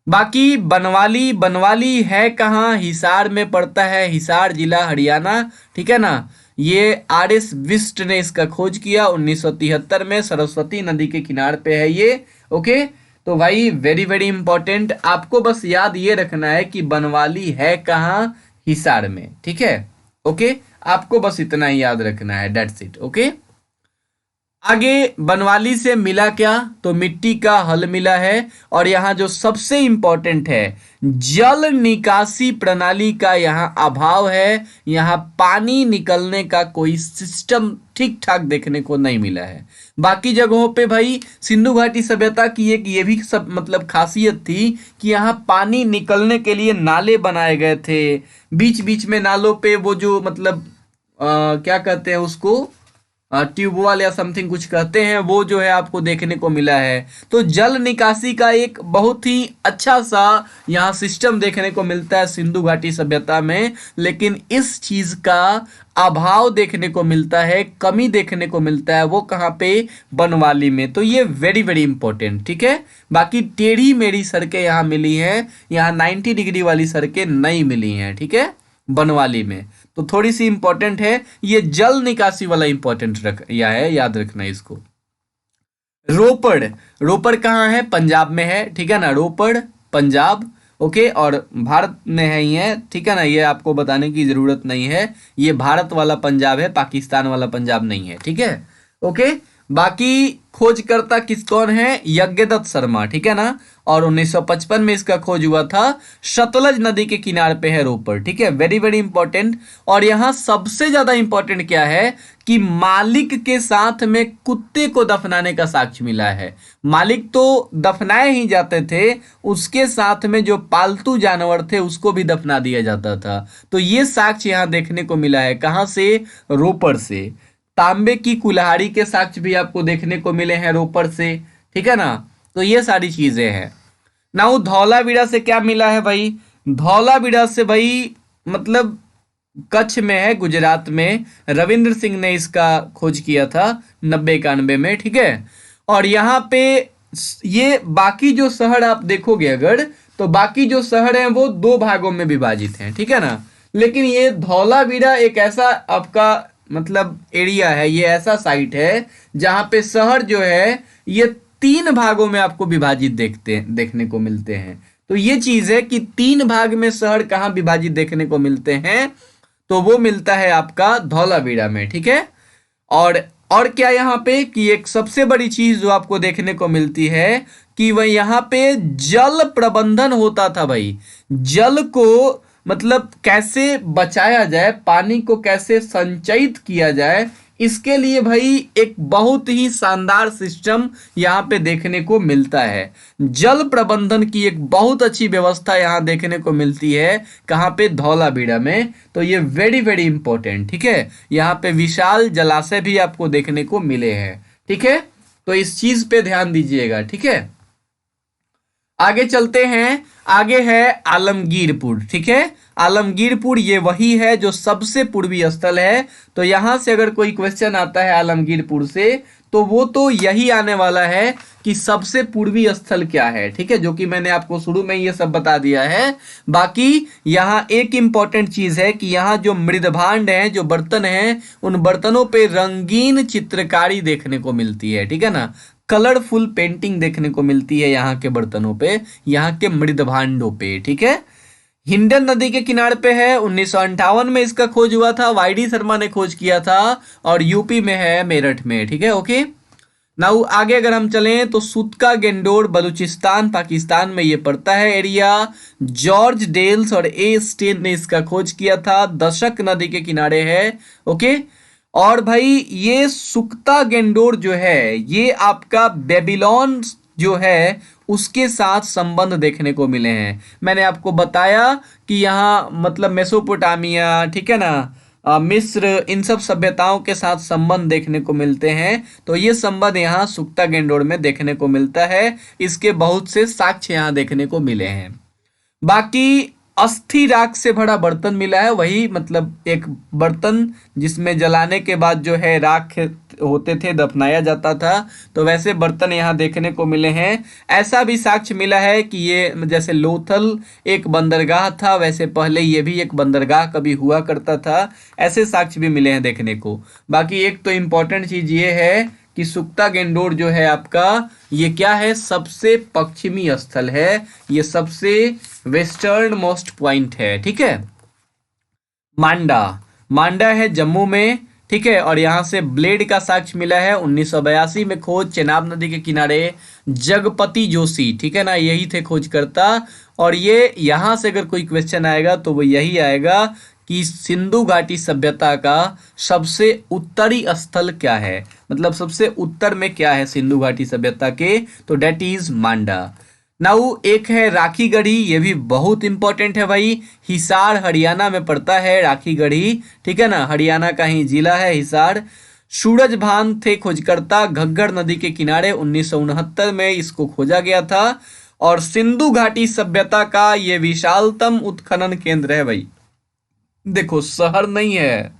बाकी बनवाली, बनवाली है कहाँ, हिसार में पड़ता है, हिसार जिला हरियाणा, ठीक है ना। ये आर.एस. विस्ट ने इसका खोज किया 1973 में, सरस्वती नदी के किनारे पे है ये। ओके, तो भाई वेरी वेरी इंपॉर्टेंट, आपको बस याद ये रखना है कि बनवाली है कहाँ, हिसार में, ठीक है। ओके, आपको बस इतना ही याद रखना है, दैट्स इट। ओके, आगे बनवाली से मिला क्या, तो मिट्टी का हल मिला है। और यहाँ जो सबसे इंपॉर्टेंट है, जल निकासी प्रणाली का यहाँ अभाव है, यहाँ पानी निकलने का कोई सिस्टम ठीक ठाक देखने को नहीं मिला है। बाकी जगहों पे भाई सिंधु घाटी सभ्यता की एक ये भी सब मतलब खासियत थी कि यहाँ पानी निकलने के लिए नाले बनाए गए थे, बीच बीच में नालों पे वो जो मतलब क्या कहते हैं उसको, ट्यूबवेल या समथिंग कुछ कहते हैं, वो जो है आपको देखने को मिला है। तो जल निकासी का एक बहुत ही अच्छा सा यहाँ सिस्टम देखने को मिलता है सिंधु घाटी सभ्यता में, लेकिन इस चीज का अभाव देखने को मिलता है, कमी देखने को मिलता है, वो कहाँ पे, बनवाली में। तो ये वेरी वेरी इंपॉर्टेंट, ठीक है। बाकी टेढ़ी मेढ़ी सड़कें यहाँ मिली हैं, यहाँ 90 डिग्री वाली सड़कें नहीं मिली हैं, ठीक है, बनवाली में। तो थोड़ी सी इंपॉर्टेंट है ये, जल निकासी वाला इंपॉर्टेंट रख या है, याद रखना इसको। रोपड़, रोपड़ कहाँ है, पंजाब में है, ठीक है ना, रोपड़ पंजाब। ओके, और भारत में है ये, ठीक है ना, ये आपको बताने की जरूरत नहीं है, ये भारत वाला पंजाब है, पाकिस्तान वाला पंजाब नहीं है, ठीक है। ओके, बाकी खोजकर्ता किस कौन है, यज्ञदत्त शर्मा, ठीक है ना। और 1955 में इसका खोज हुआ था, सतलज नदी के किनारे पे है रोपड़, ठीक है, वेरी वेरी इंपॉर्टेंट। और यहाँ सबसे ज्यादा इंपॉर्टेंट क्या है कि मालिक के साथ में कुत्ते को दफनाने का साक्ष्य मिला है। मालिक तो दफनाए ही जाते थे, उसके साथ में जो पालतू जानवर थे उसको भी दफना दिया जाता था। तो ये साक्ष्य यहाँ देखने को मिला है, कहाँ से, रोपड़ से। तांबे की कुल्हाड़ी के साक्ष्य भी आपको देखने को मिले हैं रोपड़ से, ठीक है ना। तो ये सारी चीजें हैं। नाउ धौलावीरा से क्या मिला है भाई, धौलावीरा से भाई मतलब कच्छ में है, गुजरात में, रविंद्र सिंह ने इसका खोज किया था 90-91 में, ठीक है। और यहाँ पे ये बाकी जो शहर आप देखोगे अगर, तो बाकी जो शहर हैं वो दो भागों में विभाजित हैं, ठीक है ना। लेकिन ये धौलावीरा एक ऐसा आपका मतलब एरिया है, ये ऐसा साइट है जहां पे शहर जो है ये 3 भागों में आपको विभाजित देखने को मिलते हैं। तो ये चीज है कि 3 भाग में शहर कहाँ विभाजित देखने को मिलते हैं, तो वो मिलता है आपका धौलावीरा में, ठीक है। और क्या यहाँ पे कि एक सबसे बड़ी चीज जो आपको देखने को मिलती है कि वह यहाँ पे जल प्रबंधन होता था भाई। जल को मतलब कैसे बचाया जाए, पानी को कैसे संचयित किया जाए, इसके लिए भाई एक बहुत ही शानदार सिस्टम यहाँ पे देखने को मिलता है। जल प्रबंधन की एक बहुत अच्छी व्यवस्था यहाँ देखने को मिलती है, कहाँ पे, धौलावीरा में। तो ये वेरी वेरी इंपॉर्टेंट, ठीक है। यहाँ पे विशाल जलाशय भी आपको देखने को मिले हैं, ठीक है। तो इस चीज पे ध्यान दीजिएगा, ठीक है। आगे चलते हैं, आगे है आलमगीरपुर, ठीक है। आलमगीरपुर ये वही है जो सबसे पूर्वी स्थल है। तो यहां से अगर कोई क्वेश्चन आता है आलमगीरपुर से, तो वो तो यही आने वाला है कि सबसे पूर्वी स्थल क्या है, ठीक है, जो कि मैंने आपको शुरू में ये सब बता दिया है। बाकी यहाँ एक इंपॉर्टेंट चीज है कि यहाँ जो मृदभांड है, जो बर्तन हैं, उन बर्तनों पे रंगीन चित्रकारी देखने को मिलती है, ठीक है ना, कलरफुल पेंटिंग देखने को मिलती है यहाँ के बर्तनों पे, यहाँ के मृदभांडों पे, ठीक है। हिंडन नदी के किनारे पे है, 1958 में इसका खोज हुआ था, वाईडी शर्मा ने खोज किया था, और यूपी में है, मेरठ में, ठीक है। ओके, नाउ आगे अगर हम चलें तो सुतका गेंडोर बलूचिस्तान पाकिस्तान में ये पड़ता है एरिया। जॉर्ज डेल्स और ए स्टेन ने इसका खोज किया था, दशक नदी के किनारे है। ओके, और भाई ये सुक्ता गेंडोर जो है ये आपका बेबीलोन जो है उसके साथ संबंध देखने को मिले हैं। मैंने आपको बताया कि यहाँ मतलब मेसोपोटामिया, ठीक है ना, मिस्र, इन सब सभ्यताओं के साथ संबंध देखने को मिलते हैं। तो ये संबंध यहाँ सुक्ता गेंडोर में देखने को मिलता है। इसके बहुत से साक्ष्य यहाँ देखने को मिले हैं। बाकी अस्थि राख से भरा बर्तन मिला है, वही मतलब एक बर्तन जिसमें जलाने के बाद जो है राख होते थे, दफनाया जाता था, तो वैसे बर्तन यहाँ देखने को मिले हैं। ऐसा भी साक्ष्य मिला है कि ये जैसे लोथल एक बंदरगाह था, वैसे पहले ये भी एक बंदरगाह कभी हुआ करता था। ऐसे साक्ष्य भी मिले हैं देखने को। बाकी एक तो इम्पोर्टेंट चीज ये है कि सुक्ता गेंडोर जो है आपका ये क्या है, सबसे पश्चिमी स्थल है, ये सबसे वेस्टर्न मोस्ट पॉइंट है। ठीक है, मांडा, मांडा है जम्मू में, ठीक है। और यहाँ से ब्लेड का साक्ष्य मिला है 1982 में खोज, चेनाब नदी के किनारे, जगपति जोशी, ठीक है ना, यही थे खोजकर्ता। और ये यहाँ से अगर कोई क्वेश्चन आएगा तो वो यही आएगा कि सिंधु घाटी सभ्यता का सबसे उत्तरी स्थल क्या है, मतलब सबसे उत्तर में क्या है सिंधु घाटी सभ्यता के, तो डेट इज मांडा। नाउ एक है राखी गढ़ी, ये भी बहुत इंपॉर्टेंट है भाई, हिसार हरियाणा में पड़ता है राखी गढ़ी, ठीक है ना, हरियाणा का ही जिला है हिसार। सूरज भान थे खोजकर्ता, घग्गर नदी के किनारे 1969 में इसको खोजा गया था। और सिंधु घाटी सभ्यता का ये विशालतम उत्खनन केंद्र है भाई, देखो शहर नहीं है,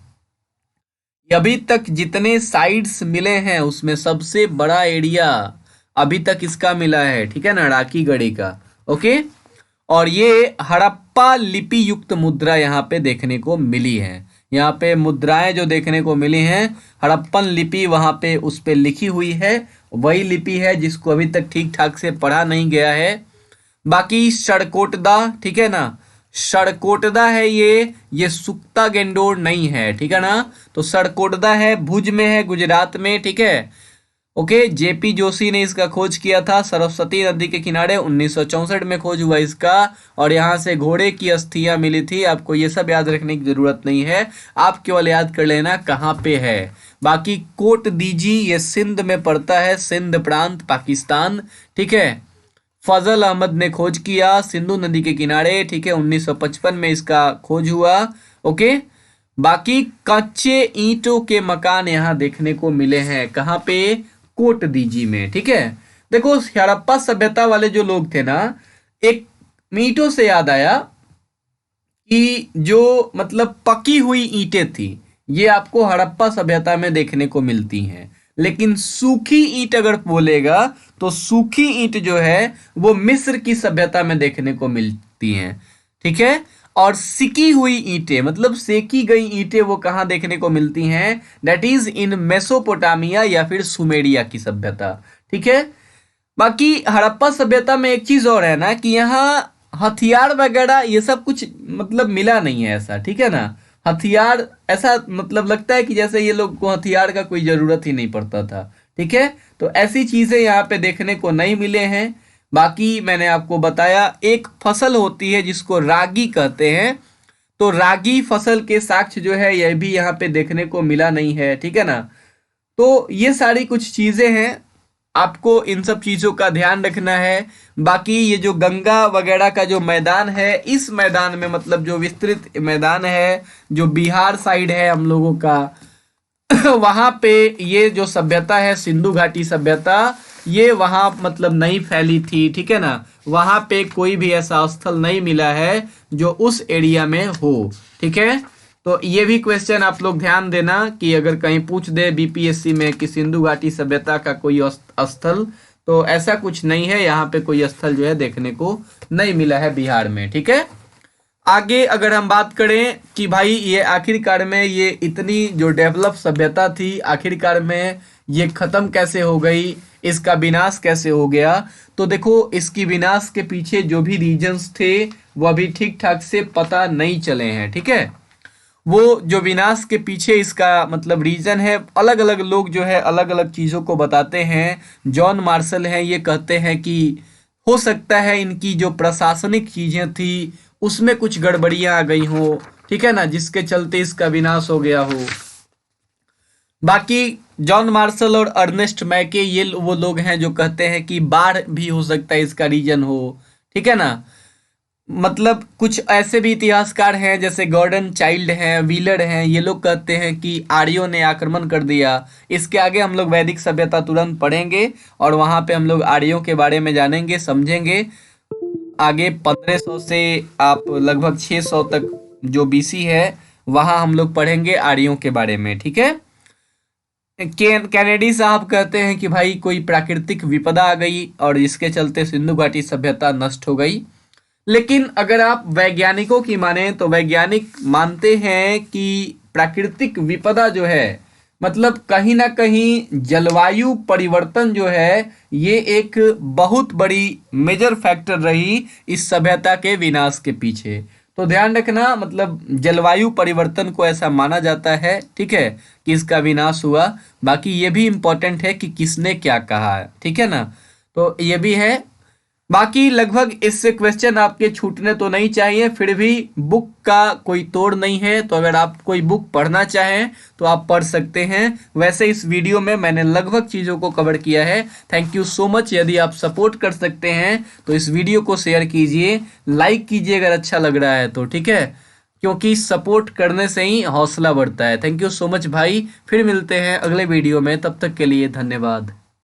अभी तक जितने साइट्स मिले हैं उसमें सबसे बड़ा एरिया अभी तक इसका मिला है, ठीक है ना, राखी गढ़ी का। ओके, और ये हड़प्पा लिपि युक्त मुद्रा यहाँ पे देखने को मिली है। यहाँ पे मुद्राएं जो देखने को मिली हैं, हड़प्पन लिपि वहाँ पे उस पे लिखी हुई है, वही लिपि है जिसको अभी तक ठीक ठाक से पढ़ा नहीं गया है। बाकी सड़कोटदा, ठीक है ना, सड़कोटदा है ये सुक्ता गेंडोर नहीं है, ठीक है ना। तो सड़कोटदा है, भुज में है, गुजरात में, ठीक है। ओके, जेपी जोशी ने इसका खोज किया था, सरस्वती नदी के किनारे 1964 में खोज हुआ इसका। और यहाँ से घोड़े की अस्थियां मिली थी। आपको ये सब याद रखने की जरूरत नहीं है, आप केवल याद कर लेना कहाँ पे है। बाकी कोट दीजी ये सिंध में पड़ता है, सिंध प्रांत पाकिस्तान, ठीक है। फजल अहमद ने खोज किया सिंधु नदी के किनारे, ठीक है, 1955 में इसका खोज हुआ। ओके, बाकी कच्चे ईंटों के मकान यहाँ देखने को मिले हैं, कहाँ पे, कोट दीजी में, ठीक है। देखो हड़प्पा सभ्यता वाले जो लोग थे ना, एक ईंटों से याद आया कि जो मतलब पकी हुई ईंटें थी ये आपको हड़प्पा सभ्यता में देखने को मिलती हैं, लेकिन सूखी ईंट अगर बोलेगा तो सूखी ईंट जो है वो मिस्र की सभ्यता में देखने को मिलती हैं, ठीक है। और सिकी हुई ईंटें मतलब सेकी गई ईंटें वो कहाँ देखने को मिलती हैं, दैट इज इन मेसोपोटामिया या फिर सुमेरिया की सभ्यता, ठीक है। बाकी हड़प्पा सभ्यता में एक चीज और है ना कि यहाँ हथियार वगैरह ये सब कुछ मतलब मिला नहीं है ऐसा, ठीक है ना। हथियार ऐसा मतलब लगता है कि जैसे ये लोग को हथियार का कोई जरूरत ही नहीं पड़ता था, ठीक है। तो ऐसी चीजें यहाँ पे देखने को नहीं मिले हैं। बाकी मैंने आपको बताया एक फसल होती है जिसको रागी कहते हैं, तो रागी फसल के साक्ष्य जो है यह भी यहाँ पे देखने को मिला नहीं है, ठीक है ना। तो ये सारी कुछ चीजें हैं, आपको इन सब चीजों का ध्यान रखना है। बाकी ये जो गंगा वगैरह का जो मैदान है, इस मैदान में मतलब जो विस्तृत मैदान है जो बिहार साइड है हम लोगों का वहां पे ये जो सभ्यता है सिंधु घाटी सभ्यता, ये वहां मतलब नहीं फैली थी, ठीक है ना। वहां पे कोई भी ऐसा स्थल नहीं मिला है जो उस एरिया में हो, ठीक है। तो ये भी क्वेश्चन आप लोग ध्यान देना कि अगर कहीं पूछ दे बीपीएससी में कि सिंधु घाटी सभ्यता का कोई स्थल, तो ऐसा कुछ नहीं है, यहाँ पे कोई स्थल जो है देखने को नहीं मिला है बिहार में, ठीक है। आगे अगर हम बात करें कि भाई ये आखिरकार में ये इतनी जो डेवलप सभ्यता थी आखिरकार में ये खत्म कैसे हो गई, इसका विनाश कैसे हो गया, तो देखो इसकी विनाश के पीछे जो भी रीजंस थे वो अभी ठीक ठाक से पता नहीं चले हैं, ठीक है। वो जो विनाश के पीछे इसका मतलब रीजन है, अलग अलग लोग जो है अलग अलग चीज़ों को बताते हैं। जॉन मार्शल हैं, ये कहते हैं कि हो सकता है इनकी जो प्रशासनिक चीज़ें थी उसमें कुछ गड़बड़ियां आ गई हो, ठीक है ना, जिसके चलते इसका विनाश हो गया हो। बाकी जॉन मार्शल और अर्नेस्ट मैके ये वो लोग हैं जो कहते हैं कि बाढ़ भी हो सकता है इसका रीजन हो, ठीक है ना। मतलब कुछ ऐसे भी इतिहासकार हैं जैसे गॉर्डन चाइल्ड हैं, व्हीलर हैं, ये लोग कहते हैं कि आर्यों ने आक्रमण कर दिया। इसके आगे हम लोग वैदिक सभ्यता तुरंत पढ़ेंगे और वहाँ पे हम लोग आर्यों के बारे में जानेंगे, समझेंगे। आगे 1500 से आप लगभग 600 तक जो बीसी है वहाँ हम लोग पढ़ेंगे आर्यों के बारे में, ठीक है। कैनेडी साहब कहते हैं कि भाई कोई प्राकृतिक विपदा आ गई और इसके चलते सिंधु घाटी सभ्यता नष्ट हो गई। लेकिन अगर आप वैज्ञानिकों की माने तो वैज्ञानिक मानते हैं कि प्राकृतिक विपदा जो है मतलब कहीं ना कहीं जलवायु परिवर्तन जो है ये एक बहुत बड़ी मेजर फैक्टर रही इस सभ्यता के विनाश के पीछे। तो ध्यान रखना, मतलब जलवायु परिवर्तन को ऐसा माना जाता है, ठीक है, कि इसका विनाश हुआ। बाकी ये भी इम्पोर्टेंट है कि किसने क्या कहा है, ठीक है ना। तो ये भी है। बाकी लगभग इससे क्वेश्चन आपके छूटने तो नहीं चाहिए, फिर भी बुक का कोई तोड़ नहीं है, तो अगर आप कोई बुक पढ़ना चाहें तो आप पढ़ सकते हैं। वैसे इस वीडियो में मैंने लगभग चीज़ों को कवर किया है। Thank you so much. यदि आप सपोर्ट कर सकते हैं तो इस वीडियो को शेयर कीजिए, लाइक कीजिए अगर अच्छा लग रहा है तो, ठीक है, क्योंकि सपोर्ट करने से ही हौसला बढ़ता है। थैंक यू सो मच भाई, फिर मिलते हैं अगले वीडियो में, तब तक के लिए धन्यवाद।